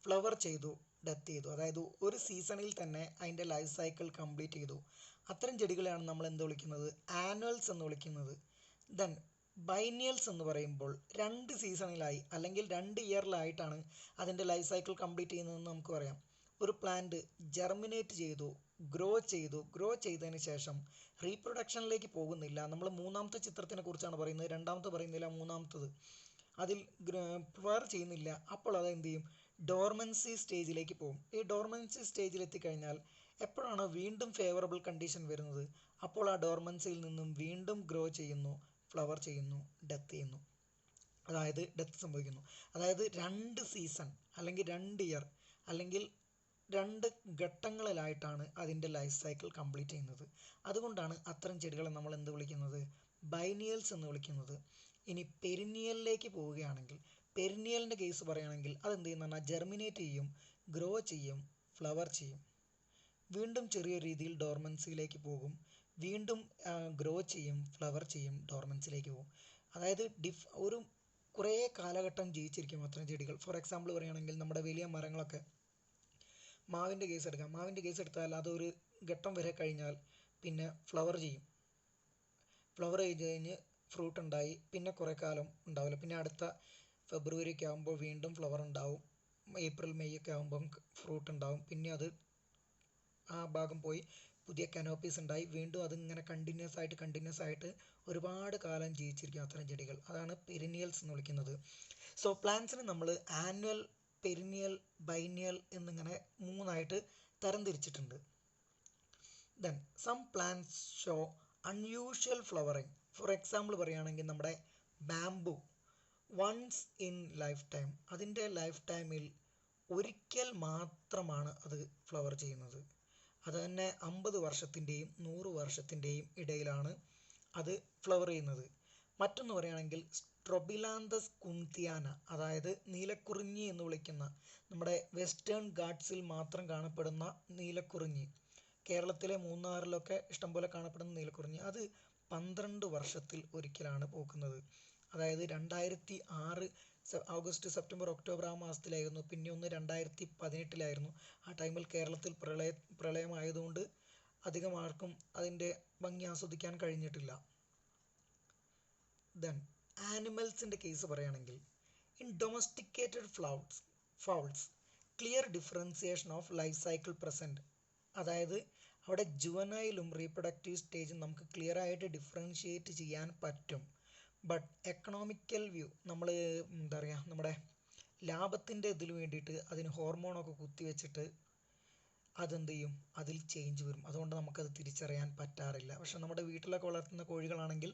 ഫ്ലവർ ചെയ്തു, ഡെത്ത് ചെയ്തു. അതായത് ഒരു സീസണിൽ തന്നെ അതിൻ്റെ ലൈഫ് സൈക്കിൾ കംപ്ലീറ്റ് ചെയ്തു. അത്തരം ചെടികളെയാണ് നമ്മൾ എന്ത് വിളിക്കുന്നത്? ആനുവൽസ് എന്ന് വിളിക്കുന്നത്. ദെൻ ബൈനിയൽസ് എന്ന് പറയുമ്പോൾ 2 സീസണിലായി അല്ലെങ്കിൽ 2 ഇയറിലായിട്ടാണ് അതിൻ്റെ ലൈഫ് സൈക്കിൾ കംപ്ലീറ്റ് ചെയ്യുന്നതെന്ന് നമുക്ക് പറയാം. ഒരു പ്ലാന്റ് ജെർമിനേറ്റ് ചെയ്തു, ഗ്രോ ചെയ്തതിന് ശേഷം റീപ്രൊഡക്ഷനിലേക്ക് പോകുന്നില്ല. നമ്മൾ മൂന്നാമത്തെ ചിത്രത്തിനെ കുറിച്ചാണ് പറയുന്നത്, രണ്ടാമത്തെ പറയുന്നില്ല, മൂന്നാമത്തത്. അതിൽ ഫ്ലവർ ചെയ്യുന്നില്ല. അപ്പോൾ അത് എന്ത് ചെയ്യും? ഡോർമൻസി സ്റ്റേജിലേക്ക് പോകും. ഈ ഡോർമൻസി സ്റ്റേജിൽ എത്തിക്കഴിഞ്ഞാൽ എപ്പോഴാണ് വീണ്ടും ഫേവറബിൾ കണ്ടീഷൻ വരുന്നത്? അപ്പോൾ ആ ഡോർമൻസിയിൽ നിന്നും വീണ്ടും ഗ്രോ ചെയ്യുന്നു, ഫ്ലവർ ചെയ്യുന്നു, ഡെത്ത് ചെയ്യുന്നു. അതായത് ഡെത്ത് സംഭവിക്കുന്നു. അതായത് 2 സീസൺ അല്ലെങ്കിൽ 2 ഇയർ അല്ലെങ്കിൽ 2 ഘട്ടങ്ങളിലായിട്ടാണ് അതിൻ്റെ ലൈഫ് സൈക്കിൾ കംപ്ലീറ്റ് ചെയ്യുന്നത്. അതുകൊണ്ടാണ് അത്തരം ചെടികളെ നമ്മൾ എന്ത് വിളിക്കുന്നത്? ബൈനിയൽസ് എന്ന് വിളിക്കുന്നത്. ഇനി പെരിനിയലിലേക്ക് പോവുകയാണെങ്കിൽ, പെരിനിയലിൻ്റെ കേസ് പറയുകയാണെങ്കിൽ അതെന്ത് ചെയ്യുന്ന പറഞ്ഞാൽ ജെർമിനേറ്റ് ചെയ്യും, ഗ്രോ ചെയ്യും, ഫ്ലവർ ചെയ്യും, വീണ്ടും ചെറിയ രീതിയിൽ ഡോർമൻസിയിലേക്ക് പോകും, വീണ്ടും ഗ്രോ ചെയ്യും, ഫ്ലവർ ചെയ്യും, ഡോർമൻസിയിലേക്ക് പോകും. അതായത് ഒരു കുറേ കാലഘട്ടം ജീവിച്ചിരിക്കും അത്തരം ചെടികൾ. ഫോർ എക്സാമ്പിൾ പറയുകയാണെങ്കിൽ നമ്മുടെ വലിയ മരങ്ങളൊക്കെ, മാവിൻ്റെ കേസ് എടുക്കാം. മാവിൻ്റെ കേസ് എടുത്താൽ അതൊരു ഘട്ടം വരെ കഴിഞ്ഞാൽ പിന്നെ ഫ്ലവർ ചെയ്യും. ഫ്ലവർ ചെയ്ത് കഴിഞ്ഞ് ഫ്രൂട്ട് ഉണ്ടായി, പിന്നെ കുറേ കാലം ഉണ്ടാവില്ല. പിന്നെ അടുത്ത ഫെബ്രുവരി ഒക്കെ ആകുമ്പോൾ വീണ്ടും ഫ്ലവർ ഉണ്ടാവും. ഏപ്രിൽ മെയ് ഒക്കെ ആകുമ്പം ഫ്രൂട്ട് ഉണ്ടാവും. പിന്നെ അത് ആ ഭാഗം പോയി പുതിയ കനോപ്പീസ് ഉണ്ടായി, വീണ്ടും അതിങ്ങനെ കണ്ടിന്യൂസ് ആയിട്ട് ഒരുപാട് കാലം ജീവിച്ചിരിക്കും അത്തരം ചെടികൾ. അതാണ് പെരിനിയൽസ് എന്ന് വിളിക്കുന്നത്. സോ പ്ലാന്റ്സിന് നമ്മൾ ആനുവൽ, പെരിനിയൽ, ബൈനിയൽ എന്നിങ്ങനെ 3ആയിട്ട് തരംതിരിച്ചിട്ടുണ്ട്. Then some plants show unusual flowering. For example പറയുകയാണെങ്കിൽ നമ്മുടെ bamboo, once in life time, അതിൻ്റെ ലൈഫ് ടൈമിൽ ഒരിക്കൽ മാത്രമാണ് അത് ഫ്ലവർ ചെയ്യുന്നത്. അത് തന്നെ 50 വർഷത്തിൻ്റെയും 100 വർഷത്തിൻ്റെയും ഇടയിലാണ് അത് ഫ്ലവർ ചെയ്യുന്നത്. മറ്റൊന്ന് പറയുകയാണെങ്കിൽ സ്ട്രൊബിലാന്തസ് കുന്തിയാന, അതായത് നീലക്കുറിഞ്ഞി എന്ന് വിളിക്കുന്ന നമ്മുടെ വെസ്റ്റേൺ ഗാട്ട്സിൽ മാത്രം കാണപ്പെടുന്ന നീലക്കുറിഞ്ഞി, കേരളത്തിലെ മൂന്നാറിലൊക്കെ ഇഷ്ടംപോലെ കാണപ്പെടുന്ന നീലക്കുറിഞ്ഞി, അത് 12 വർഷത്തിൽ ഒരിക്കലാണ് പൂക്കുന്നത്. അതായത് 2006 ഓഗസ്റ്റ്, സെപ്റ്റംബർ, ഒക്ടോബർ ആ മാസത്തിലായിരുന്നു. പിന്നെ ഒന്ന് 2018 ആ ടൈമിൽ കേരളത്തിൽ പ്രളയമായതുകൊണ്ട് അധികം ആർക്കും അതിൻ്റെ ഭംഗി ആസ്വദിക്കാൻ കഴിഞ്ഞിട്ടില്ല. ദെൻ ആനിമൽസിൻ്റെ കേസ് പറയുകയാണെങ്കിൽ in domesticated fouls clear differentiation of life cycle present. അതായത് അവിടെ ജുവനൈലും റീപ്രൊഡക്റ്റീവ് സ്റ്റേജും നമുക്ക് ക്ലിയർ ആയിട്ട് ഡിഫറൻഷിയേറ്റ് ചെയ്യാൻ പറ്റും. ബട്ട് എക്കണോമിക്കൽ വ്യൂ, നമ്മൾ എന്താ പറയുക, നമ്മുടെ ലാഭത്തിൻ്റെ ഇതിന് വേണ്ടിയിട്ട് അതിന് ഹോർമോണൊക്കെ കുത്തിവെച്ചിട്ട് അതെന്ത് ചെയ്യും? അതിൽ ചേഞ്ച് വരും. അതുകൊണ്ട് നമുക്കത് തിരിച്ചറിയാൻ പറ്റാറില്ല. പക്ഷെ നമ്മുടെ വീട്ടിലൊക്കെ വളർത്തുന്ന കോഴികളാണെങ്കിൽ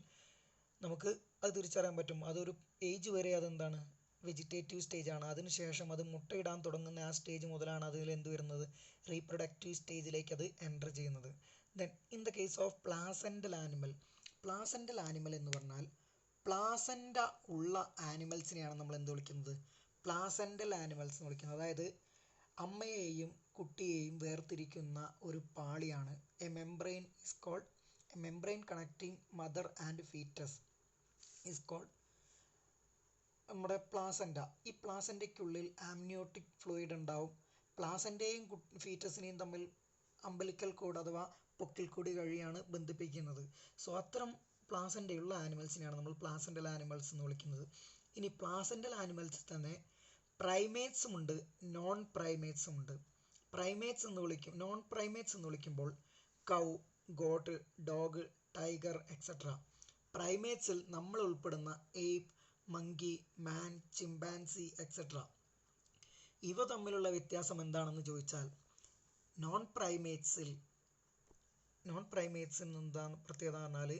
നമുക്ക് അത് തിരിച്ചറിയാൻ പറ്റും. അതൊരു ഏജ് വരെ അതെന്താണ്? വെജിറ്റേറ്റീവ് സ്റ്റേജാണ്. അതിനുശേഷം അത് മുട്ടയിടാൻ തുടങ്ങുന്ന ആ സ്റ്റേജ് മുതലാണ് അതിൽ എന്ത് വരുന്നത്? റീപ്രൊഡക്റ്റീവ് സ്റ്റേജിലേക്ക് അത് എൻ്റർ ചെയ്യുന്നത്. Then in the case of placental animal എന്ന് പറഞ്ഞാൽ പ്ലാസെൻ്റ ഉള്ള ആനിമൽസിനെയാണ് നമ്മൾ എന്ത് വിളിക്കുന്നത്? പ്ലാസെൻ്റൽ ആനിമൽസ് എന്ന് വിളിക്കുന്നത്. അതായത് അമ്മയെയും കുട്ടിയെയും വേർതിരിക്കുന്ന ഒരു പാളിയാണ് a membrane is called a membrane connecting mother and foetus is called നമ്മുടെ പ്ലാസെൻ്റ. ഈ പ്ലാസെൻ്റയ്ക്കുള്ളിൽ ആംനിയോട്ടിക് ഫ്ലൂയിഡ് ഉണ്ടാവും. പ്ലാസെൻ്റയെയും ഫീറ്റസിനെയും തമ്മിൽ അംബലിക്കൽ കോഡ് അഥവാ പൊക്കിൾ കൊടി വഴിയാണ് ബന്ധിപ്പിക്കുന്നത്. സോ അത്തരം പ്ലാസെൻ്റയുള്ള ആനിമൽസിനെയാണ് നമ്മൾ പ്ലാസെൻ്റൽ ആനിമൽസ് എന്ന് വിളിക്കുന്നത്. ഇനി പ്ലാസെൻ്റൽ ആനിമൽസ് തന്നെ പ്രൈമേറ്റ്സും ഉണ്ട്, നോൺ പ്രൈമേറ്റ്സും ഉണ്ട്. നോൺ പ്രൈമേറ്റ്സ് എന്ന് വിളിക്കുമ്പോൾ കൗ, ഗോട്ട്, ഡോഗ്, ടൈഗർ എക്സെട്ര. പ്രൈമേറ്റ്സിൽ നമ്മൾ ഉൾപ്പെടുന്ന ഏപ്പ്, മങ്കി, മാൻ, ചിമ്പാൻസി എക്സെട്ര. ഇവ തമ്മിലുള്ള വ്യത്യാസം എന്താണെന്ന് ചോദിച്ചാൽ നോൺ പ്രൈമേറ്റ്സിന് എന്താണ് പ്രത്യേകത പറഞ്ഞാൽ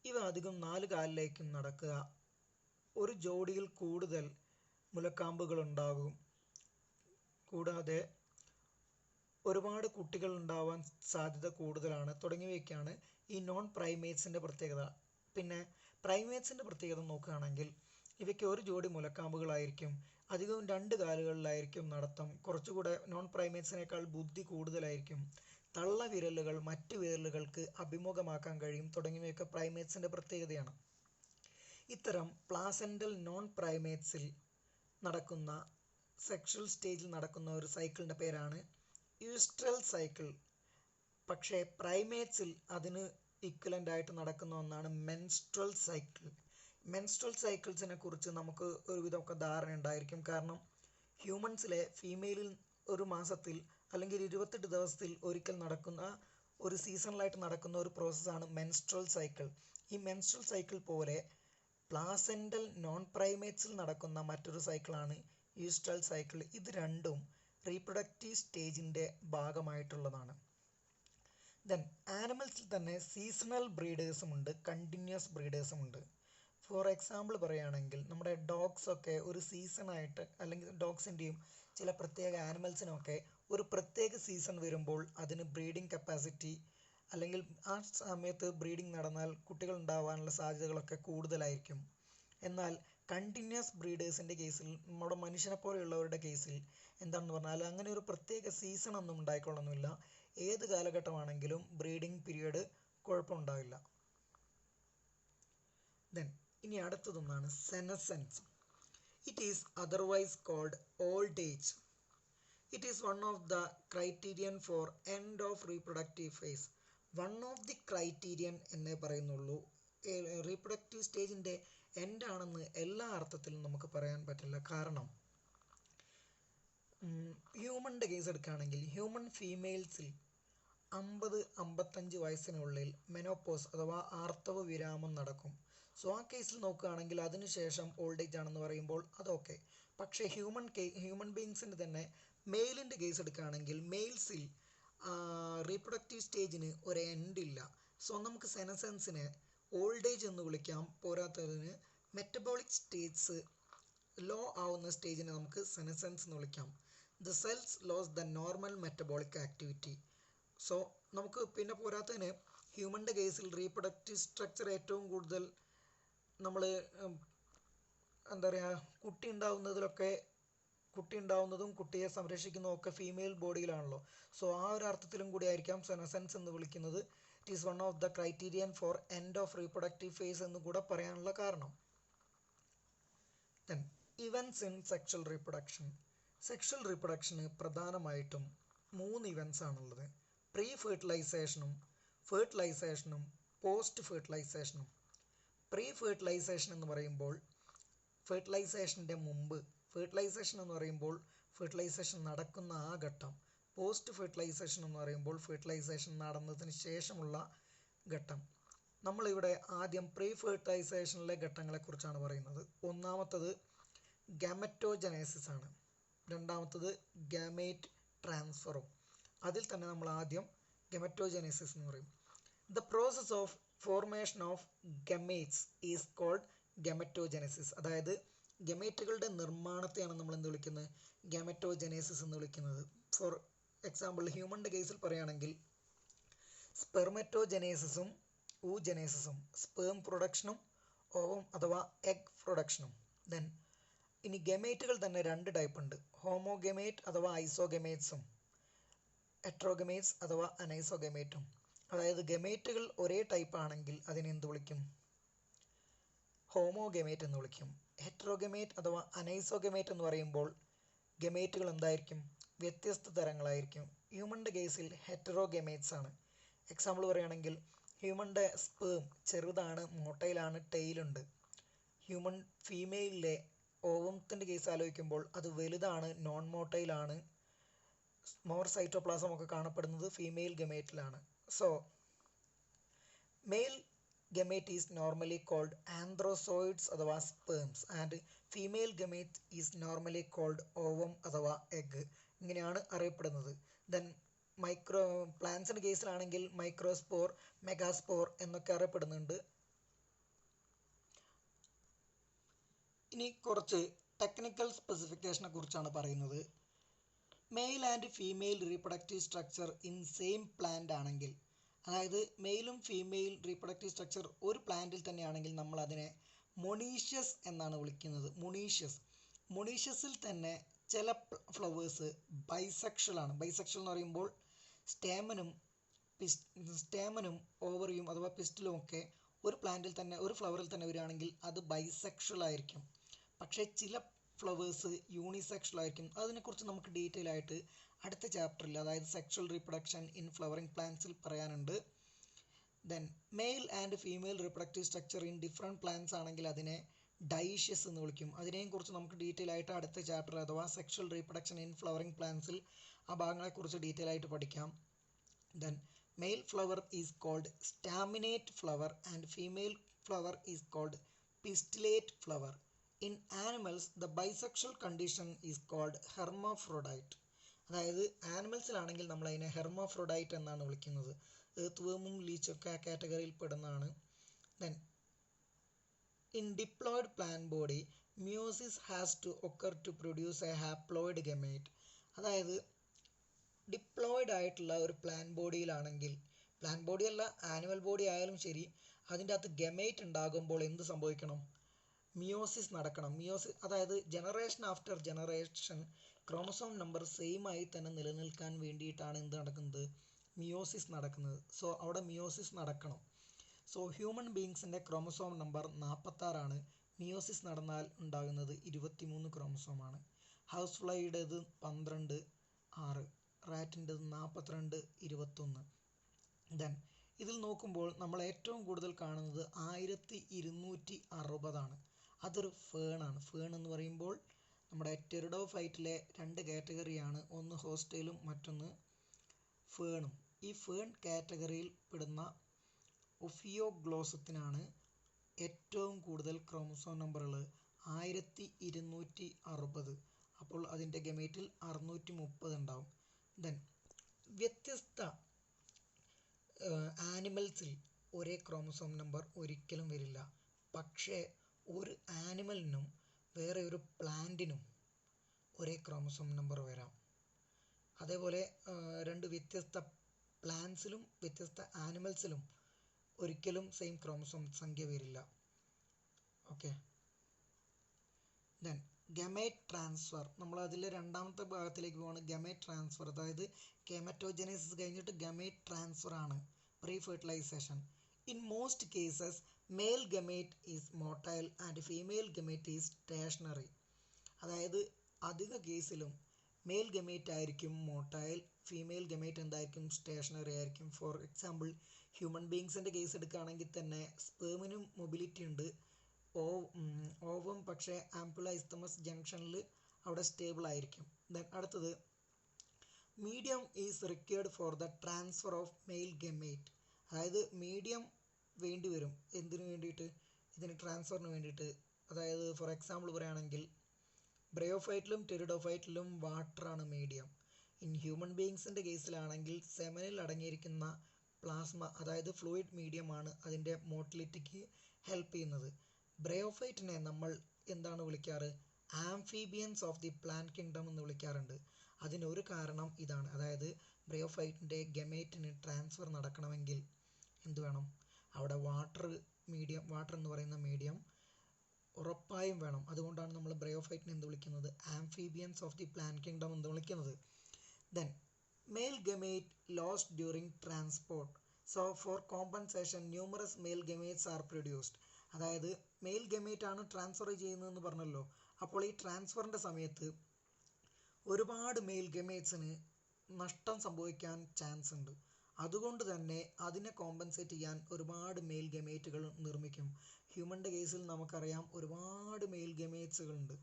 ഇവ അധികം 4 കാലിലേക്കും നടക്കുക, ഒരു ജോഡിയിൽ കൂടുതൽ മുലക്കാമ്പുകൾ ഉണ്ടാകും, കൂടാതെ ഒരുപാട് കുട്ടികൾ ഉണ്ടാവാൻ സാധ്യത കൂടുതലാണ് തുടങ്ങിയവയൊക്കെയാണ് ഈ നോൺ പ്രൈമേറ്റ്സിൻ്റെ പ്രത്യേകത. പിന്നെ പ്രൈമേറ്റ്സിൻ്റെ പ്രത്യേകത നോക്കുകയാണെങ്കിൽ ഇവയ്ക്ക് ഒരു ജോഡി മുലക്കാമ്പുകളായിരിക്കും. അധികവും 2 കാലുകളിലായിരിക്കും നടത്തം. കുറച്ചുകൂടെ നോൺ പ്രൈമേറ്റ്സിനേക്കാൾ ബുദ്ധി കൂടുതലായിരിക്കും. തള്ളവിരലുകൾ മറ്റ് വിരലുകൾക്ക് അഭിമുഖമാക്കാൻ കഴിയും തുടങ്ങിയവയൊക്കെ പ്രൈമേറ്റ്സിൻ്റെ പ്രത്യേകതയാണ്. ഇത്തരം പ്ലാസെൻ്റൽ നോൺ പ്രൈമേറ്റ്സിൽ നടക്കുന്ന സെക്ഷൽ സ്റ്റേജിൽ നടക്കുന്ന ഒരു സൈക്കിളിൻ്റെ പേരാണ് ഈസ്ട്രൽ സൈക്കിൾ. പക്ഷേ പ്രൈമേറ്റ്സിൽ അതിന് ഇക്വലൻ്റ് ആയിട്ട് നടക്കുന്ന ഒന്നാണ് മെൻസ്ട്രൽ സൈക്കിൾ. മെൻസ്ട്രൽ സൈക്കിൾസിനെ കുറിച്ച് നമുക്ക് ഒരുവിധമൊക്കെ ധാരണ ഉണ്ടായിരിക്കും. കാരണം ഹ്യൂമൻസിലെ ഫീമെയിലിൽ ഒരു മാസത്തിൽ അല്ലെങ്കിൽ 28 ദിവസത്തിൽ ഒരിക്കൽ നടക്കുന്ന ഒരു സീസണലായിട്ട് നടക്കുന്ന ഒരു പ്രോസസ്സാണ് മെൻസ്ട്രൽ സൈക്കിൾ. ഈ മെൻസ്ട്രൽ സൈക്കിൾ പോലെ പ്ലാസെൻ്റൽ നോൺ പ്രൈമേറ്റ്സിൽ നടക്കുന്ന മറ്റൊരു സൈക്കിളാണ് ഈസ്ട്രൽ സൈക്കിൾ. ഇത് രണ്ടും റീപ്രൊഡക്റ്റീവ് സ്റ്റേജിൻ്റെ ഭാഗമായിട്ടുള്ളതാണ്. ദെൻ ആനിമൽസിൽ തന്നെ സീസണൽ ബ്രീഡേഴ്സും ഉണ്ട്, കണ്ടിന്യൂസ് ബ്രീഡേഴ്സും ഉണ്ട്. ഫോർ എക്സാമ്പിൾ പറയുകയാണെങ്കിൽ നമ്മുടെ ഡോഗ്സ് ഒക്കെ ഒരു സീസണായിട്ട്, അല്ലെങ്കിൽ ഡോഗ്സിൻ്റെയും ചില പ്രത്യേക ആനിമൽസിനൊക്കെ ഒരു പ്രത്യേക സീസൺ വരുമ്പോൾ അതിന് ബ്രീഡിംഗ് കപ്പാസിറ്റി, അല്ലെങ്കിൽ ആ സമയത്ത് ബ്രീഡിംഗ് നടന്നാൽ കുട്ടികൾ ഉണ്ടാവാനുള്ള സാധ്യതകളൊക്കെ കൂടുതലായിരിക്കും. എന്നാൽ കണ്ടിന്യൂസ് ബ്രീഡേഴ്സിൻ്റെ കേസിൽ, നമ്മുടെ മനുഷ്യനെ പോലെയുള്ളവരുടെ കേസിൽ എന്താണെന്ന് പറഞ്ഞാൽ അങ്ങനെ ഒരു പ്രത്യേക സീസൺ ഒന്നും ഉണ്ടായിക്കൊള്ളുന്നില്ല. ഏത് കാലഘട്ടമാണെങ്കിലും ബ്രീഡിംഗ് പീരിയഡ് കുഴപ്പമുണ്ടാവില്ല. ദെൻ ഇനി അടുത്തതൊന്നാണ് senescence. It is otherwise called old age. It is one of the criterion for end of reproductive phase. One of the criterion എന്നേ പറയുന്നുള്ളൂ. റീപ്രൊഡക്റ്റീവ് സ്റ്റേജിൻ്റെ എൻഡ് ആണെന്ന് എല്ലാ അർത്ഥത്തിലും നമുക്ക് പറയാൻ പറ്റില്ല. കാരണം ഹ്യൂമൻ്റെ കേസ് എടുക്കുകയാണെങ്കിൽ ഹ്യൂമൻ ഫീമെയിൽസിൽ 50-55 വയസ്സിനുള്ളിൽ മെനോപോസ് അഥവാ ആർത്തവ വിരാമം നടക്കും. സോ ആ കേസിൽ നോക്കുകയാണെങ്കിൽ അതിനുശേഷം ഓൾഡ് ഏജ് ആണെന്ന് പറയുമ്പോൾ അതൊക്കെ. പക്ഷേ ഹ്യൂമൻ ബീങ്സിൻ്റെ തന്നെ മെയിലിൻ്റെ കേസ് എടുക്കുകയാണെങ്കിൽ മെയിൽസിൽ റീപ്രൊഡക്റ്റീവ് സ്റ്റേജിന് ഒരു എൻഡില്ല. സോ നമുക്ക് സെനസെൻസിനെ ഓൾഡ് ഏജ് എന്ന് വിളിക്കാം. പോരാത്തതിന് മെറ്റബോളിക് സ്റ്റേറ്റ്സ് ലോ ആവുന്ന സ്റ്റേജിനെ നമുക്ക് സെനസെൻസ് എന്ന് വിളിക്കാം. The cells lose the normal metabolic activity. So നമുക്ക് പിന്നെ പോരാത്തതിന് ഹ്യൂമൻ്റെ കേസിൽ റീപ്രൊഡക്റ്റീവ് സ്ട്രക്ചർ ഏറ്റവും കൂടുതൽ നമ്മൾ എന്താ പറയുക, കുട്ടി ഉണ്ടാവുന്നതും കുട്ടിയെ സംരക്ഷിക്കുന്നതും ഒക്കെ ഫീമെയിൽ ബോഡിയിലാണല്ലോ. സോ ആ ഒരു അർത്ഥത്തിലും കൂടി ആയിരിക്കാം സെനസെൻസ് എന്ന് വിളിക്കുന്നത്. It is one of the criterion for end of reproductive phase എന്ന് കൂടെ പറയാനുള്ള കാരണം. Then events in sexual reproduction. Sexual റീപ്രൊഡക്ഷന് പ്രധാനമായിട്ടും 3 ഇവൻറ്റ്സ് ആണുള്ളത്. പ്രീ ഫെർട്ടിലൈസേഷനും പോസ്റ്റ് ഫെർട്ടിലൈസേഷനും. പ്രീ ഫെർട്ടിലൈസേഷൻ എന്ന് പറയുമ്പോൾ ഫെർട്ടിലൈസേഷൻ്റെ മുമ്പ്, ഫെർട്ടിലൈസേഷൻ എന്ന് പറയുമ്പോൾ ഫെർട്ടിലൈസേഷൻ നടക്കുന്ന ആ ഘട്ടം. പോസ്റ്റ് ഫെർട്ടിലൈസേഷൻ എന്ന് പറയുമ്പോൾ ഫെർട്ടിലൈസേഷൻ നടന്നതിന് ശേഷമുള്ള ഘട്ടം. നമ്മളിവിടെ ആദ്യം പ്രീ ഫെർട്ടിലൈസേഷനിലെ ഘട്ടങ്ങളെക്കുറിച്ചാണ് പറയുന്നത്. ഒന്നാമത്തത് ഗാമറ്റോജനേസിസ് ആണ്. രണ്ടാമത്തത് ഗാമേറ്റ് ട്രാൻസ്ഫറും. അതിൽ തന്നെ നമ്മൾ ആദ്യം ഗാമറ്റോജനേസിസ് എന്ന് പറയും. The process of formation of gametes is called gametogenesis. അതായത് ഗമേറ്റുകളുടെ നിർമ്മാണത്തെയാണ് നമ്മൾ എന്ത് വിളിക്കുന്നത്, ഗാമറ്റോജനേസിസ് എന്ന് വിളിക്കുന്നത്. ഫോർ എക്സാമ്പിൾ ഹ്യൂമൻ്റെ കേസിൽ പറയുകയാണെങ്കിൽ സ്പെർമറ്റോജനേസിസും ഊജനേസിസും, സ്പേം പ്രൊഡക്ഷനും ഓവം അഥവാ എഗ് പ്രൊഡക്ഷനും. ദെൻ ഇനി ഗമേറ്റുകൾ തന്നെ 2 ടൈപ്പ് ഉണ്ട്. ഹോമോഗമേറ്റ് അഥവാ ഐസോഗമേറ്റ്സും ഹെട്രോഗമേറ്റ്സ് അഥവാ അനൈസോഗമേറ്റും. അതായത് ഗമേറ്റുകൾ ഒരേ ടൈപ്പ് ആണെങ്കിൽ അതിനെ എന്ത് വിളിക്കും, ഹോമോഗമേറ്റ് എന്ന് വിളിക്കും. ഹെട്രോഗമേറ്റ് അഥവാ അനൈസോഗമേറ്റ് എന്ന് പറയുമ്പോൾ ഗമേറ്റുകൾ എന്തായിരിക്കും, വ്യത്യസ്ത തരങ്ങളായിരിക്കും. ഹ്യൂമൻ്റെ കേസിൽ ഹെറ്ററോഗമേറ്റ്സ് ആണ്. എക്സാമ്പിൾ പറയുകയാണെങ്കിൽ ഹ്യൂമൻ്റെ സ്പേം ചെറുതാണ്, മോട്ടയിലാണ്, ടെയിലുണ്ട്. ഹ്യൂമൻ ഫീമെയിലിലെ ഓവത്തിൻ്റെ കേസ് ആലോചിക്കുമ്പോൾ അത് വലുതാണ്, നോൺ മോട്ടയിലാണ്, മോർ സൈറ്റോപ്ലാസം ഒക്കെ കാണപ്പെടുന്നത് ഫീമെയിൽ ഗമേറ്റിലാണ്. So male gamete is normally called antherozoids അഥവാ sperms and female gamete is normally called ovum അഥവാ എഗ്. ഇങ്ങനെയാണ് അറിയപ്പെടുന്നത്. ദെൻ പ്ലാന്റ്സിൻ്റെ കേസിലാണെങ്കിൽ മൈക്രോസ്പോർ, മെഗാസ്പോർ എന്നൊക്കെ അറിയപ്പെടുന്നുണ്ട്. ഇനി കുറച്ച് ടെക്നിക്കൽ സ്പെസിഫിക്കേഷനെ കുറിച്ചാണ് പറയുന്നത്. Male and female reproductive structure in same plant ആണെങ്കിൽ, അതായത് മെയിലും ഫീമെയിൽ റീപ്രൊഡക്റ്റീവ് സ്ട്രക്ചർ ഒരു പ്ലാന്റിൽ തന്നെയാണെങ്കിൽ നമ്മൾ അതിനെ മൊണീഷ്യസ് എന്നാണ് വിളിക്കുന്നത്. മൊണീഷ്യസിൽ തന്നെ ചില ഫ്ലവേഴ്സ് ബൈസെക്ഷൽ ആണ്. ബൈസെക്ഷൽ എന്ന് പറയുമ്പോൾ സ്റ്റേമനും ഓവറിയും അഥവാ പിസ്റ്റലും ഒക്കെ ഒരു പ്ലാന്റിൽ തന്നെ ഒരു ഫ്ലവറിൽ തന്നെ വരികയാണെങ്കിൽ അത് ബൈസെക്ഷൽ ആയിരിക്കും. പക്ഷേ ചില ഫ്ലവേഴ്സ് യൂണിസെക്ഷൽ ആയിരിക്കും. അതിനെക്കുറിച്ച് നമുക്ക് ഡീറ്റെയിൽ ആയിട്ട് അടുത്ത ചാപ്റ്ററിൽ, അതായത് സെക്ഷൽ റീപ്രൊഡക്ഷൻ ഇൻ ഫ്ലവറിംഗ് പ്ലാന്റ്സിൽ പറയാനുണ്ട്. Then mail and female reproductive structure in different plants ആണെങ്കിൽ അതിനെ ഡൈഷ്യസ് എന്ന് വിളിക്കും. അതിനെയും കുറിച്ച് നമുക്ക് ഡീറ്റെയിൽ ആയിട്ട് അടുത്ത ചാപ്റ്റർ അഥവാ സെക്ഷൽ റീപ്രൊഡക്ഷൻ ഇൻ ഫ്ലവറിംഗ് പ്ലാന്റ്സിൽ ആ ഭാഗങ്ങളെക്കുറിച്ച് ഡീറ്റെയിൽ ആയിട്ട് പഠിക്കാം. Then male flower is called staminate flower and female flower is called pistillate flower. In animals the bisexual condition is called hermaphrodite. അതായത് ആനിമൽസിലാണെങ്കിൽ നമ്മൾ അതിനെ ഹെർമോഫ്രോഡൈറ്റ് എന്നാണ് വിളിക്കുന്നത്. ഏർത്ത്വേമും ലീച്ചൊക്കെ ആ കാറ്റഗറിയിൽ പെടുന്നതാണ്. Then in diploid plant body meiosis has to occur to produce a haploid gamete. അതായത് ഡിപ്ലോയിഡ് ആയിട്ടുള്ള ഒരു പ്ലാന്റ് ബോഡിയിലാണെങ്കിൽ, പ്ലാന്റ് ബോഡി അല്ല ആനിമൽ ബോഡി ആയാലും ശരി, അതിൻ്റെ അകത്ത് ഗമേറ്റ് ഉണ്ടാകുമ്പോൾ എന്ത് സംഭവിക്കണം? മിയോസിസ് നടക്കണം. അതായത് generation after generation chromosome number same ആയി തന്നെ നിലനിൽക്കാൻ വേണ്ടിയിട്ടാണ് എന്ത് നടക്കുന്നത്? മിയോസിസ് നടക്കുന്നത്. സോ അവിടെ മിയോസിസ് നടക്കണം. സോ ഹ്യൂമൻ ബീങ്സിൻ്റെ ക്രോമസോം നമ്പർ 46 മിയോസിസ് നടന്നാൽ ഉണ്ടാകുന്നത് 23 ക്രോമസോമാണ്. ഹൗസ് ഫ്ലൈയുടേത് 12, 6. റാറ്റിൻ്റെത് 42, 21. ദെൻ ഇതിൽ നോക്കുമ്പോൾ നമ്മൾ ഏറ്റവും കൂടുതൽ കാണുന്നത് 1260. അതൊരു ഫേണാണ്. ഫേൺ എന്ന് പറയുമ്പോൾ നമ്മുടെ ടെറിഡോഫൈറ്റിലെ 2 കാറ്റഗറിയാണ്. ഒന്ന് ഹോസ്റ്റൈലും മറ്റൊന്ന് ഫേണും. ഈ ഫേൺ കാറ്റഗറിയിൽ പെടുന്ന ഒഫിയോഗ്ലോസത്തിനാണ് ഏറ്റവും കൂടുതൽ ക്രോമസോം നമ്പറുകൾ 1260. അപ്പോൾ അതിൻ്റെ ഗമേറ്റിൽ 630 ഉണ്ടാവും. ദെൻ വ്യത്യസ്ത ആനിമൽസിൽ ഒരേ ക്രോമസോം നമ്പർ ഒരിക്കലും വരില്ല. പക്ഷേ ഒരു ആനിമലിനും വേറെ ഒരു പ്ലാന്റിനും ഒരേ ക്രോമസോം നമ്പർ വരാം. അതേപോലെ 2 വ്യത്യസ്ത പ്ലാന്റ്സിലും വ്യത്യസ്ത ആനിമൽസിലും ഒരിക്കലും സെയിം ക്രോമസോം സംഖ്യ വരില്ല. ഓക്കെ. Then gamete transfer. നമ്മൾ അതിലെ രണ്ടാമത്തെ ഭാഗത്തിലേക്ക് പോവാണ്. ഗമേറ്റ് ട്രാൻസ്ഫർ, അതായത് ഗെമറ്റോജനസിസ് കഴിഞ്ഞിട്ട് ഗമേറ്റ് ട്രാൻസ്ഫർ ആണ് pre fertilisation. In most cases male gamete is motile and female gamete is stationary. അതായത് അധിക കേസിലും മെയിൽ ഗമേറ്റ് ആയിരിക്കും മോട്ടൈൽ, ഫീമെയിൽ ഗമേറ്റ് എന്തായിരിക്കും? സ്റ്റേഷനറി ആയിരിക്കും. ഫോർ എക്സാമ്പിൾ ഹ്യൂമൻ ബീങ്സിൻ്റെ കേസ് എടുക്കുകയാണെങ്കിൽ തന്നെ സ്പേമിനും മൊബിലിറ്റി ഉണ്ട്. ഓവം പക്ഷേ ആംപുല ഇസ്തമസ് ജംഗ്ഷനിൽ അവിടെ സ്റ്റേബിൾ ആയിരിക്കും. ദെൻ അടുത്തത് medium is required for the transfer of male gamete. അതായത് മീഡിയം വേണ്ടി വരും. എന്തിനു വേണ്ടിയിട്ട്? ഇതിന് ട്രാൻസ്ഫറിന് വേണ്ടിയിട്ട്. അതായത് ഫോർ എക്സാമ്പിൾ പറയുകയാണെങ്കിൽ ബ്രയോഫൈറ്റിലും ടെറിഡോഫൈറ്റിലും വാട്ടറാണ് മീഡിയം. ഇൻ ഹ്യൂമൻ ബീങ്സിൻ്റെ കേസിലാണെങ്കിൽ സെമനിൽ അടങ്ങിയിരിക്കുന്ന പ്ലാസ്മ, അതായത് ഫ്ലൂയിഡ് മീഡിയമാണ് അതിൻ്റെ മോട്ടിലിറ്റിക്ക് ഹെൽപ്പ് ചെയ്യുന്നത്. ബ്രയോഫൈറ്റിനെ നമ്മൾ എന്താണ് വിളിക്കാറ്? Amphibians of the plant kingdom എന്ന് വിളിക്കാറുണ്ട്. അതിനൊരു കാരണം ഇതാണ്. അതായത് ബ്രയോഫൈറ്റിൻ്റെ ഗമേറ്റിന് ട്രാൻസ്ഫർ നടക്കണമെങ്കിൽ എന്ത് വേണം? അവിടെ വാട്ടർ എന്ന് പറയുന്ന മീഡിയം ഉറപ്പായും വേണം. അതുകൊണ്ടാണ് നമ്മൾ ബ്രയോഫൈറ്റിനെ എന്ത് വിളിക്കുന്നത്? Amphibians of the plant kingdom എന്ന് വിളിക്കുന്നത്. Then male gamete lost during transport. So for compensation numerous male gametes are produced. അതായത് മെയിൽ ഗമേറ്റ് ആണ് ട്രാൻസ്ഫർ ചെയ്യുന്നതെന്ന് പറഞ്ഞല്ലോ. അപ്പോൾ ഈ ട്രാൻസ്ഫറിൻ്റെ സമയത്ത് ഒരുപാട് മെയിൽ ഗമേറ്റ്സിന് നഷ്ടം സംഭവിക്കാൻ ചാൻസ് ഉണ്ട്. അതുകൊണ്ട് തന്നെ അതിനെ കോമ്പൻസേറ്റ് ചെയ്യാൻ ഒരുപാട് മെയിൽ ഗമേറ്റുകൾ നിർമ്മിക്കും. ഹ്യൂമൻ്റെ കേസിൽ നമുക്കറിയാം ഒരുപാട് മെയിൽ ഗമേറ്റ്സുകളുണ്ട്.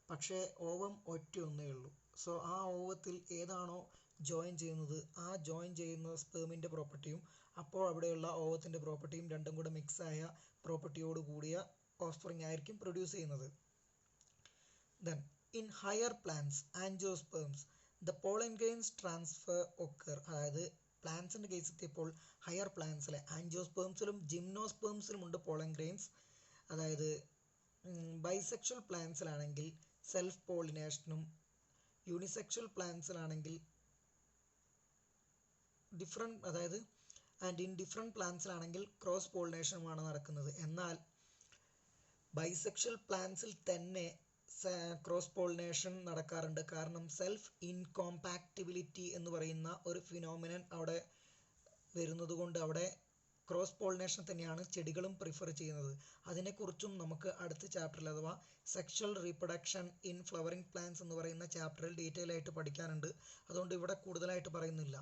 പക്ഷേ ഓവം ഒറ്റയൊന്നേ ഉള്ളൂ. സോ ആ ഓവത്തിൽ ഏതാണോ ജോയിൻ ചെയ്യുന്നത്, ആ ജോയിൻ ചെയ്യുന്ന സ്പേമിൻ്റെ പ്രോപ്പർട്ടിയും അപ്പോൾ അവിടെയുള്ള ഓവത്തിൻ്റെ പ്രോപ്പർട്ടിയും രണ്ടും കൂടെ മിക്സായ പ്രോപ്പർട്ടിയോട് കൂടിയ ഓഫ്സ്പ്രിങ് ആയിരിക്കും പ്രൊഡ്യൂസ് ചെയ്യുന്നത്. Then in higher plants angiosperms the pollen grains transfer occur. അതായത് പ്ലാന്റ്സിൻ്റെ കേസ് എത്തിയപ്പോൾ ഹയർ പ്ലാന്റ്സിലെ ആൻജിയോസ്പേംസിലും ജിംനോസ്പേംസിലും ഉണ്ട് പോളൻ ഗ്രെയിൻസ്. അതായത് ബൈസെക്ഷൽ പ്ലാന്റ്സിലാണെങ്കിൽ സെൽഫ് പോളിനേഷനും യൂണിസെക്ഷൽ പ്ലാന്റ്സിലാണെങ്കിൽ ഇൻ ഡിഫറെൻറ്റ് പ്ലാന്റ്സിലാണെങ്കിൽ ക്രോസ് പോളിനേഷനുമാണ് നടക്കുന്നത്. എന്നാൽ ബൈസെക്ഷൽ പ്ലാന്റ്സിൽ തന്നെ ക്രോസ് പോളിനേഷൻ നടക്കാറുണ്ട്. കാരണം സെൽഫ് ഇൻകോമ്പാക്റ്റിബിലിറ്റി എന്ന് പറയുന്ന ഒരു ഫിനോമിനൻ അവിടെ വരുന്നത് കൊണ്ട് അവിടെ ക്രോസ് പോളിനേഷൻ തന്നെയാണ് ചെടികളും പ്രിഫർ ചെയ്യുന്നത്. അതിനെക്കുറിച്ചും നമുക്ക് അടുത്ത ചാപ്റ്ററിൽ അഥവാ sexual reproduction in flowering plants എന്ന് പറയുന്ന ചാപ്റ്ററിൽ ഡീറ്റെയിൽ ആയിട്ട് പഠിക്കാനുണ്ട്. അതുകൊണ്ട് ഇവിടെ കൂടുതലായിട്ട് പറയുന്നില്ല.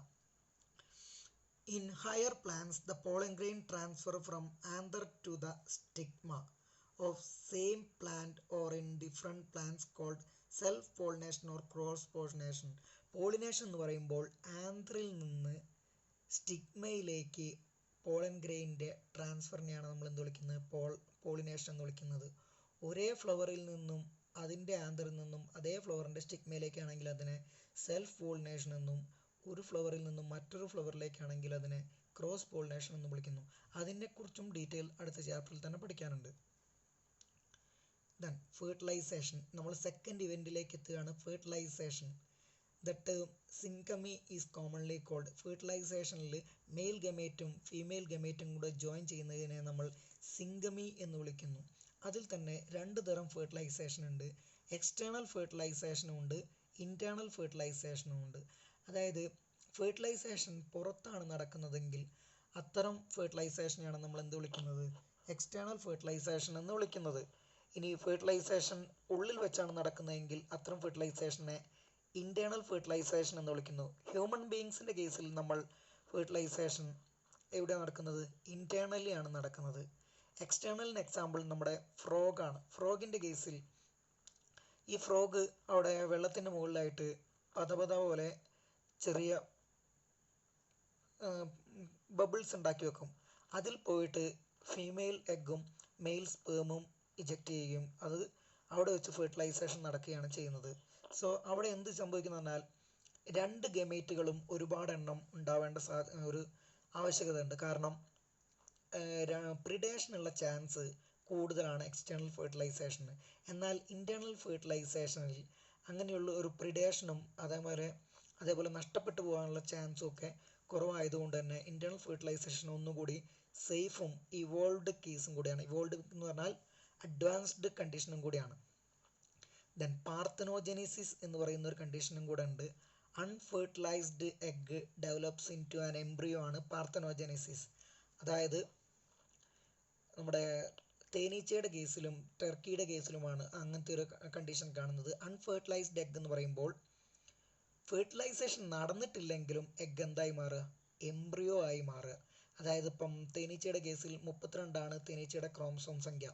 In higher plants, the pollen grain transfer from anther to the stigma of same plant or in different plants called self-pollination or cross-pollination. Pollination എന്ന് പറയുമ്പോൾ ആന്ത്രിൽ നിന്ന് സ്റ്റിഗ്മയിലേക്ക് പോളൻ ഗ്രെയിനിൻ്റെ ട്രാൻസ്ഫറിനെയാണ് നമ്മൾ എന്ത് വിളിക്കുന്നത്? പോളിനേഷൻ എന്ന് വിളിക്കുന്നത്. ഒരേ ഫ്ലവറിൽ നിന്നും അതിൻ്റെ ആന്തറിൽ നിന്നും അതേ ഫ്ലവറിൻ്റെ സ്റ്റിഗ്മയിലേക്കാണെങ്കിൽ അതിനെ സെൽഫ് പോളിനേഷൻ എന്നും, ഒരു ഫ്ലവറിൽ നിന്നും മറ്റൊരു ഫ്ലവറിലേക്കാണെങ്കിൽ അതിനെ ക്രോസ് പോളിനേഷൻ എന്ന് വിളിക്കുന്നു. അതിനെക്കുറിച്ചും ഡീറ്റെയിൽ അടുത്ത ചാപ്റ്ററിൽ തന്നെ പഠിക്കാനുണ്ട്. ദെൻ ഫെർട്ടിലൈസേഷൻ, നമ്മൾ സെക്കൻഡ് ഇവൻറ്റിലേക്ക് എത്തുകയാണ്. Fertilisation, the term syngamy is commonly called. ഫെർട്ടിലൈസേഷനിൽ മെയിൽ ഗമേറ്റും ഫീമെയിൽ ഗമേറ്റും കൂടെ ജോയിൻ ചെയ്യുന്നതിനെ നമ്മൾ സിങ്കമി എന്ന് വിളിക്കുന്നു. അതിൽ തന്നെ രണ്ട് തരം ഫെർട്ടിലൈസേഷൻ ഉണ്ട്. എക്സ്റ്റേണൽ ഫെർട്ടിലൈസേഷനും ഉണ്ട്, ഇൻറ്റേർണൽ ഫെർട്ടിലൈസേഷനും ഉണ്ട്. അതായത് ഫെർട്ടിലൈസേഷൻ പുറത്താണ് നടക്കുന്നതെങ്കിൽ അത്തരം ഫെർട്ടിലൈസേഷനെയാണ് നമ്മൾ എന്ത് വിളിക്കുന്നത്? എക്സ്റ്റേണൽ ഫെർട്ടിലൈസേഷൻ എന്ന് വിളിക്കുന്നത്. ഇനി ഫെർട്ടിലൈസേഷൻ ഉള്ളിൽ വെച്ചാണ് നടക്കുന്നതെങ്കിൽ അത്തരം ഫെർട്ടിലൈസേഷനെ ഇൻറ്റേർണൽ ഫെർട്ടിലൈസേഷൻ എന്ന് വിളിക്കുന്നു. ഹ്യൂമൻ ബീയിങ്സിൻ്റെ കേസിൽ നമ്മൾ ഫെർട്ടിലൈസേഷൻ എവിടെയാണ് നടക്കുന്നത്? ഇൻറ്റേർണലി ആണ് നടക്കുന്നത്. എക്സ്റ്റേണലിന് എക്സാമ്പിൾ നമ്മുടെ ഫ്രോഗാണ്. ഫ്രോഗിൻ്റെ കേസിൽ ഈ ഫ്രോഗ് അവിടെ വെള്ളത്തിൻ്റെ മുകളിലായിട്ട് പതപത പോലെ ചെറിയ ബബിൾസ് ഉണ്ടാക്കി വെക്കും. അതിൽ പോയിട്ട് ഫീമെയിൽ എഗ്ഗും മെയിൽ സ്പേമും ഇജക്റ്റ് ചെയ്യുകയും അത് അവിടെ വെച്ച് ഫെർട്ടിലൈസേഷൻ നടക്കുകയാണ് ചെയ്യുന്നത്. സോ അവിടെ എന്ത് സംഭവിക്കുന്നു പറഞ്ഞാൽ രണ്ട് ഗമേറ്റുകളും ഒരുപാട് എണ്ണം ഉണ്ടാവേണ്ട ഒരു ആവശ്യകത ഉണ്ട്. കാരണം പ്രിഡേഷനുള്ള ചാൻസ് കൂടുതലാണ് എക്സ്റ്റേണൽ ഫെർട്ടിലൈസേഷന്. എന്നാൽ ഇൻറ്റേർണൽ ഫെർട്ടിലൈസേഷനിൽ അങ്ങനെയുള്ള ഒരു പ്രിഡേഷനും അതേപോലെ നഷ്ടപ്പെട്ടു പോകാനുള്ള ചാൻസും ഒക്കെ കുറവായതുകൊണ്ട് തന്നെ ഇൻറ്റേർണൽ ഫെർട്ടിലൈസേഷൻ ഒന്നുകൂടി സേഫും ഇവോൾവ്ഡ് കേസും കൂടിയാണ്. ഇവോൾവ്ഡ് എന്ന് പറഞ്ഞാൽ അഡ്വാൻസ്ഡ് കണ്ടീഷനും കൂടിയാണ്. ദെൻ പാർത്തനോജെനിസിസ് എന്ന് പറയുന്ന ഒരു കണ്ടീഷനും കൂടെ ഉണ്ട്. Unfertilised egg develops into an embryo ആണ് പാർത്തനോജെനിസിസ്. അതായത് നമ്മുടെ തേനീച്ചയുടെ കേസിലും ടർക്കിയുടെ കേസിലുമാണ് അങ്ങനത്തെ ഒരു കണ്ടീഷൻ കാണുന്നത്. അൺഫെർട്ടിലൈസ്ഡ് എഗ് എന്ന് പറയുമ്പോൾ ഫെർട്ടിലൈസേഷൻ നടന്നിട്ടില്ലെങ്കിലും എഗ് എന്തായി മാറുക? എംബ്രിയോ ആയി മാറുക. അതായത് ഇപ്പം തേനീച്ചയുടെ കേസിൽ 32 തേനീച്ചയുടെ ക്രോമസോം സംഖ്യ.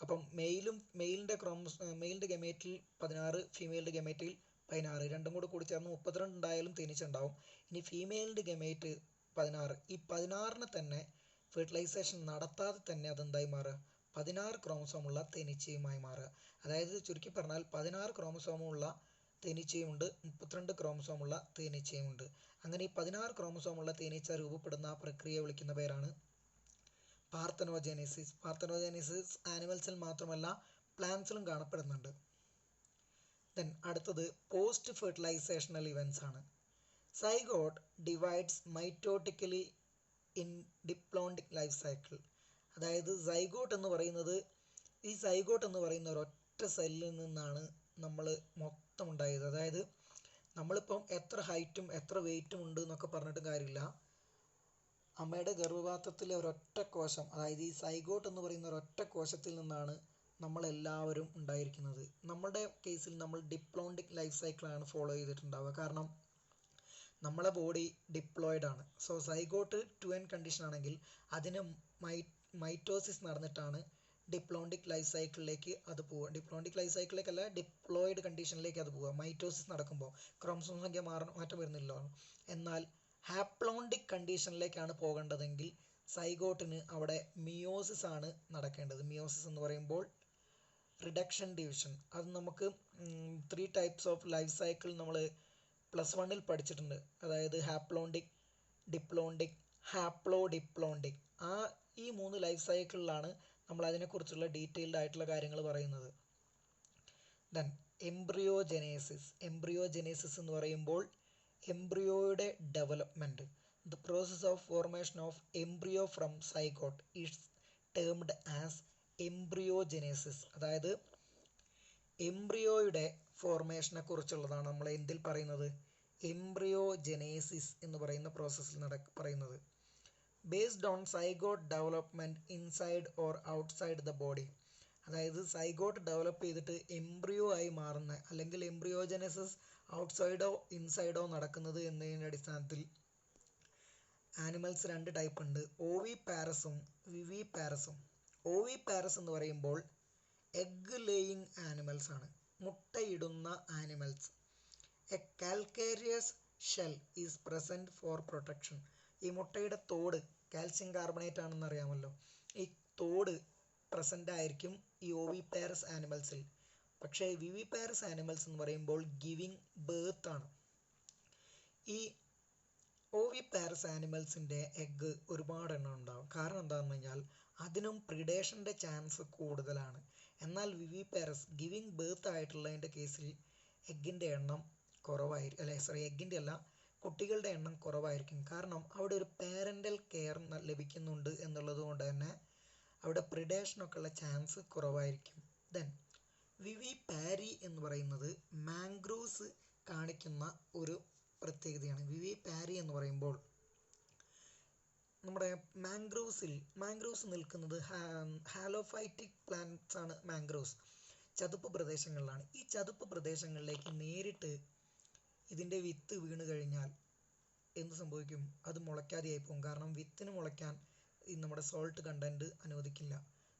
അപ്പം മെയിലിൻ്റെ ഗമേറ്റിൽ 16, ഫീമെയിലിൻ്റെ ഗമേറ്റിൽ 16, രണ്ടും കൂടെ കൂടി ചേർന്ന് 32 ഉണ്ടായാലും തേനീച്ച ഉണ്ടാവും. ഇനി ഫീമെയിലിൻ്റെ ഗമേറ്റ് 16, ഈ 16നെ തന്നെ ഫെർട്ടിലൈസേഷൻ നടത്താതെ തന്നെ അതെന്തായി മാറുക? 16 ക്രോമസോമുള്ള തേനീച്ചയുമായി മാറുക. അതായത് ചുരുക്കി പറഞ്ഞാൽ 16 ക്രോമസോമുള്ള തേനീച്ചയുമുണ്ട്, 32 ക്രോമസോമുള്ള തേനീച്ചയുമുണ്ട്. അങ്ങനെ ഈ 16 ക്രോമസോമുള്ള തേനീച്ച രൂപപ്പെടുന്ന ആ പ്രക്രിയയെ വിളിക്കുന്ന പേരാണ് പാർത്തനോജെനിസിസ്. പാർത്തനോജെനിസിസ് ആനിമൽസിൽ മാത്രമല്ല പ്ലാന്റ്സിലും കാണപ്പെടുന്നുണ്ട്. ദെൻ അടുത്തത് പോസ്റ്റ് ഫെർട്ടിലൈസേഷണൽ ഇവൻറ്റ്സ് ആണ്. Zygote divides mitotically in diplontic life cycle. അതായത് സൈഗോട്ട് എന്ന് പറയുന്ന ഒരൊറ്റ സെല്ലിൽ നിന്നാണ് നമ്മൾ മൊത്തം ഉണ്ടായത്. അതായത് നമ്മളിപ്പം എത്ര ഹൈറ്റും എത്ര വെയിറ്റും ഉണ്ട് എന്നൊക്കെ പറഞ്ഞിട്ട് കാര്യമില്ല. അമ്മയുടെ ഗർഭപാത്രത്തിലെ ഒരൊറ്റ കോശം, അതായത് ഈ സൈഗോട്ട് എന്ന് പറയുന്ന ഒരൊറ്റ കോശത്തിൽ നിന്നാണ് നമ്മളെല്ലാവരും ഉണ്ടായിരിക്കുന്നത്. നമ്മുടെ കേസിൽ നമ്മൾ ഡിപ്ലോണ്ടിക് ലൈഫ് സൈക്കിളാണ് ഫോളോ ചെയ്തിട്ടുണ്ടാവുക. കാരണം നമ്മളെ ബോഡി ഡിപ്ലോയിഡ് ആണ്. സോ സൈഗോട്ട് 2n കണ്ടീഷൻ ആണെങ്കിൽ അതിന് മൈറ്റോസിസ് നടന്നിട്ടാണ് ഡിപ്ലോണ്ടിക് ലൈഫ് സൈക്കിളിലേക്ക് അത് പോവുക. ഡിപ്ലോണ്ടിക് ലൈഫ് സൈക്കിളിലേക്കല്ല, ഡിപ്ലോയിഡ് കണ്ടീഷനിലേക്ക് അത് പോവുക. മൈറ്റോസിസ് നടക്കുമ്പോൾ ക്രോമസോം സംഖ്യ മാറ്റം വരുന്നില്ല. എന്നാൽ ഹാപ്ലോണ്ടിക് കണ്ടീഷനിലേക്കാണ് പോകേണ്ടതെങ്കിൽ സൈഗോട്ടിന് അവിടെ മിയോസിസ് ആണ് നടക്കേണ്ടത്. മിയോസിസ് എന്ന് പറയുമ്പോൾ റിഡക്ഷൻ ഡിവിഷൻ. അത് നമുക്ക് 3 ടൈപ്സ് ഓഫ് ലൈഫ് സൈക്കിൾ നമ്മൾ +1 പഠിച്ചിട്ടുണ്ട്. അതായത് ഹാപ്ലോണ്ടിക്, ഡിപ്ലോണ്ടിക്, ഹാപ്ലോഡിപ്ലോണ്ടിക്. ഈ 3 ലൈഫ് സൈക്കിളിലാണ് നമ്മൾ അതിനെക്കുറിച്ചുള്ള ഡീറ്റെയിൽഡ് ആയിട്ടുള്ള കാര്യങ്ങൾ പറയുന്നത്. ദെൻ എംബ്രിയോജെനേസിസ്. എംബ്രിയോജെനേസിസ് എന്ന് പറയുമ്പോൾ എംബ്രിയോയുടെ development, the process of formation of embryo from zygote is termed as embryogenesis, അതായത് എംബ്രിയോയുടെ ഫോർമേഷനെ കുറിച്ചുള്ളതാണ് നമ്മൾ എന്തിൽ പറയുന്നത്, എംബ്രിയോജെനസിസ് എന്ന് പറയുന്ന പ്രോസസ്സിൽ പറയുന്നത്. Based on zygote development inside or outside the body, അതായത് സൈഗോട്ട് ഡെവലപ്പ് ചെയ്തിട്ട് എംബ്രിയോ ആയി മാറുന്ന അല്ലെങ്കിൽ എംബ്രിയോജെനസിസ് ഔട്ട്സൈഡോ ഇൻസൈഡോ നടക്കുന്നത് എന്നതിൻ്റെ അടിസ്ഥാനത്തിൽ ആനിമൽസ് 2 ടൈപ്പ് ഉണ്ട്, ഓവിപാരസും വിവിപാരസും. ഓവിപാരസ് എന്ന് പറയുമ്പോൾ എഗ് ലേയിങ് ആനിമൽസ് ആണ്, മുട്ടയിടുന്ന animals. A calcareous shell is present for protection. ഈ മുട്ടയുടെ തോട് കാൽസ്യം കാർബണേറ്റ് ആണെന്ന് അറിയാമല്ലോ. ഈ തോട് പ്രസൻ്റ് ആയിരിക്കും ഈ ഓവിപാരസ് ആനിമൽസിൽ. പക്ഷേ വിവിപാരസ് ആനിമൽസ് എന്ന് പറയുമ്പോൾ ഗിവിങ് ബേർത്ത് ആണ്. ഈ ഓവിപാരസ് ആനിമൽസിൻ്റെ എഗ്ഗ് ഒരുപാട് എണ്ണം ഉണ്ടാകും. കാരണം എന്താണെന്ന് കഴിഞ്ഞാൽ അതിനും പ്രിഡേഷൻ്റെ ചാൻസ് കൂടുതലാണ്. എന്നാൽ വിവിപാരസ് ഗിവിങ് ബേർത്ത് ആയിട്ടുള്ളതിൻ്റെ കേസിൽ എഗ്ഗിൻ്റെ എണ്ണം കുറവായിരിക്കും, എഗ്ഗിൻ്റെ അല്ല, കുട്ടികളുടെ എണ്ണം കുറവായിരിക്കും. കാരണം അവിടെ ഒരു പാരൻ്റൽ കെയർ ലഭിക്കുന്നുണ്ട് എന്നുള്ളത് കൊണ്ട് തന്നെ അവിടെ പ്രിഡേഷനൊക്കെ ഉള്ള ചാൻസ് കുറവായിരിക്കും. ദെൻ വിവിപാരി എന്ന് പറയുന്നത് മാംഗ്രൂവ്സ് കാണിക്കുന്ന ഒരു പ്രത്യേകതയാണ്. വിവിപാരി എന്ന് പറയുമ്പോൾ നമ്മുടെ മാംഗ്രൂവ്സ് നിൽക്കുന്നത് ഹാലോഫൈറ്റിക് പ്ലാന്റ്സ് ആണ്. മാംഗ്രൂവ്സ് ചതുപ്പ് പ്രദേശങ്ങളിലാണ്. ഈ ചതുപ്പ് പ്രദേശങ്ങളിലേക്ക് നേരിട്ട് ഇതിൻ്റെ വിത്ത് വീണ് കഴിഞ്ഞാൽ എന്ത് സംഭവിക്കും, അത് മുളയ്ക്കാതെയായി പോകും. കാരണം വിത്തിന് മുളയ്ക്കാൻ നമ്മുടെ സോൾട്ട് കണ്ടൻറ്റ് അനുവദിക്കില്ല.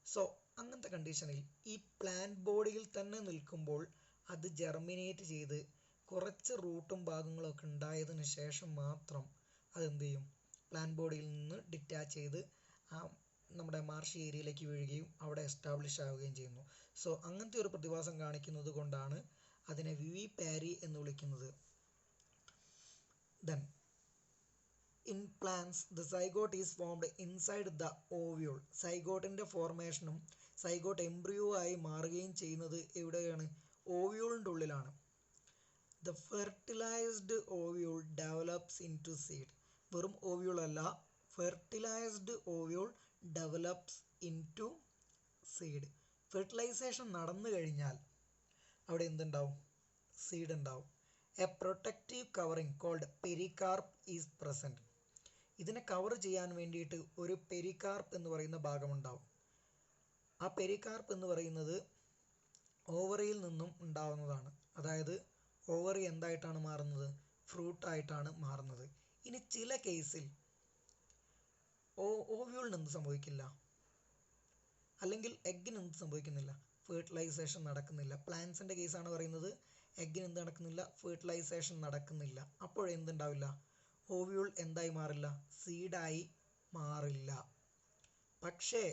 സോ അങ്ങനത്തെ കണ്ടീഷനിൽ ഈ പ്ലാന്റ് ബോഡിയിൽ തന്നെ നിൽക്കുമ്പോൾ അത് ജെർമിനേറ്റ് ചെയ്ത് കുറച്ച് റൂട്ടും ഭാഗങ്ങളും ഒക്കെ ഉണ്ടായതിനു ശേഷം മാത്രം അതെന്ത് ചെയ്യും, പ്ലാന്റ് ബോഡിയിൽ നിന്ന് ഡിറ്റാച്ച് ചെയ്ത് നമ്മുടെ മാർഷ് ഏരിയയിലേക്ക് വീഴുകയും അവിടെ എസ്റ്റാബ്ലിഷ് ആവുകയും ചെയ്യുന്നു. സോ അങ്ങനത്തെ ഒരു പ്രതിഭാസം കാണിക്കുന്നത് കൊണ്ടാണ് അതിനെ വിവിപാരി എന്ന് വിളിക്കുന്നത്. Then in plants the zygote is formed inside the ovule. സൈഗോട്ടിൻ്റെ ഫോർമേഷനും സൈഗോട്ട് എംബ്രിയോ ആയി മാറുകയും ചെയ്യുന്നത് എവിടെയാണ്, ഓവ്യൂളിൻ്റെ ഉള്ളിലാണ്. The fertilised ovule develops into seed. വെറും ഓവ്യൂൾ അല്ല, fertilised ovule develops into seed. Fertilisation നടന്നു കഴിഞ്ഞാൽ അവിടെ എന്തുണ്ടാവും, സീഡ് ഉണ്ടാവും. A protective covering called pericarp is present. ഇതിനെ കവർ ചെയ്യാൻ വേണ്ടിയിട്ട് ഒരു പെരികാർപ്പ് എന്ന് പറയുന്ന ഭാഗമുണ്ടാവും. ആ പെരികാർപ്പ് എന്ന് പറയുന്നത് ഓവറിയിൽ നിന്നും ഉണ്ടാവുന്നതാണ്. അതായത് ഓവറി എന്തായിട്ടാണ് മാറുന്നത്, ഫ്രൂട്ടായിട്ടാണ് മാറുന്നത്. ഇനി ചില കേസിൽ ഓവ്യൂളിന് എന്ത് സംഭവിക്കില്ല, അല്ലെങ്കിൽ എഗ്ഗിന് എന്ത് സംഭവിക്കുന്നില്ല, ഫെർട്ടിലൈസേഷൻ നടക്കുന്നില്ല. പ്ലാന്റ്സിൻ്റെ കേസാണ് പറയുന്നത്. എഗ്ഗിന് എന്ത് നടക്കുന്നില്ല, ഫെർട്ടിലൈസേഷൻ നടക്കുന്നില്ല. അപ്പോഴെന്തുണ്ടാവില്ല, ഓവ്യൂൾ എന്തായി മാറില്ല, സീഡായി മാറില്ല. പക്ഷേ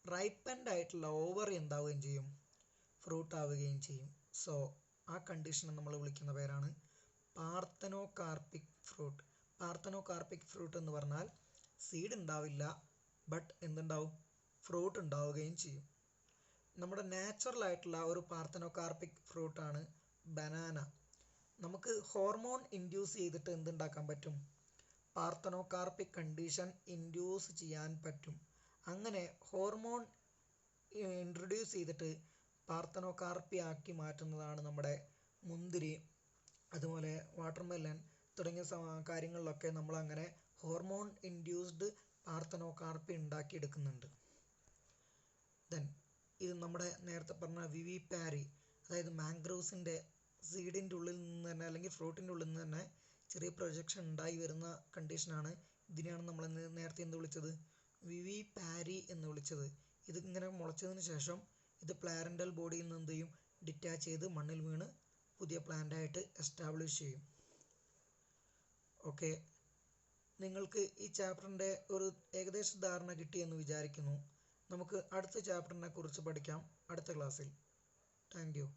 റൈപ്പൻഡ് ആയിട്ടുള്ള ഓവറി എന്താവുകയും ചെയ്യും, ഫ്രൂട്ട് ആവുകയും ചെയ്യും. സോ ആ കണ്ടീഷനെ നമ്മൾ വിളിക്കുന്ന പേരാണ് പാർത്തനോകാർപ്പിക് ഫ്രൂട്ട്. പാർത്തനോകാർപ്പിക് ഫ്രൂട്ട് എന്ന് പറഞ്ഞാൽ സീഡ് ഉണ്ടാവില്ല, ബട്ട് എന്തുണ്ടാവും, ഫ്രൂട്ട് ഉണ്ടാവുകയും ചെയ്യും. നമ്മുടെ നാച്ചുറൽ ആയിട്ടുള്ള ഒരു പാർത്തനോകാർപ്പിക് ഫ്രൂട്ടാണ് ബനാന. നമുക്ക് ഹോർമോൺ ഇൻഡ്യൂസ് ചെയ്തിട്ട് എന്തുണ്ടാക്കാൻ പറ്റും, പാർത്തനോകാർപ്പിക് കണ്ടീഷൻ ഇൻഡ്യൂസ് ചെയ്യാൻ പറ്റും. അങ്ങനെ ഹോർമോൺ ഇൻട്രൊഡ്യൂസ് ചെയ്തിട്ട് പാർത്തനോകാർപ്പി ആക്കി മാറ്റുന്നതാണ് നമ്മുടെ മുന്തിരി, അതുപോലെ വാട്ടർമെലൺ തുടങ്ങിയ കാര്യങ്ങളിലൊക്കെ നമ്മളങ്ങനെ ഹോർമോൺ ഇൻഡ്യൂസ്ഡ് പാർത്തനോകാർപ്പി ഉണ്ടാക്കിയെടുക്കുന്നുണ്ട്. ദെൻ ഇത് നമ്മുടെ നേരത്തെ പറഞ്ഞ വിവിപാരി, അതായത് മാംഗ്രൂവ്സിൻ്റെ സീഡിൻ്റെ ഉള്ളിൽ നിന്ന് തന്നെ അല്ലെങ്കിൽ ഫ്രൂട്ടിൻ്റെ ഉള്ളിൽ നിന്ന് തന്നെ ചെറിയ പ്രൊജക്ഷൻ ഉണ്ടായി വരുന്ന കണ്ടീഷനാണ്. ഇതിനെയാണ് നമ്മൾ നേരത്തെ എന്ത് വിളിച്ചത്, വിവിപാരി എന്ന് വിളിച്ചത്. ഇത് ഇങ്ങനെ മുളച്ചതിന് ശേഷം ഇത് പ്ലാരൻ്റൽ ബോഡിയിൽ നിന്ന് എന്ത് ചെയ്യും, ഡിറ്റാച്ച് ചെയ്ത് മണ്ണിൽ വീണ് പുതിയ പ്ലാന്റായിട്ട് എസ്റ്റാബ്ലിഷ് ചെയ്യും. ഓക്കെ, നിങ്ങൾക്ക് ഈ ചാപ്റ്ററിൻ്റെ ഒരു ഏകദേശ ധാരണ കിട്ടിയെന്ന് വിചാരിക്കുന്നു. നമുക്ക് അടുത്ത ചാപ്റ്ററിനെ കുറിച്ച് പഠിക്കാം അടുത്ത ക്ലാസ്സിൽ. Thank you.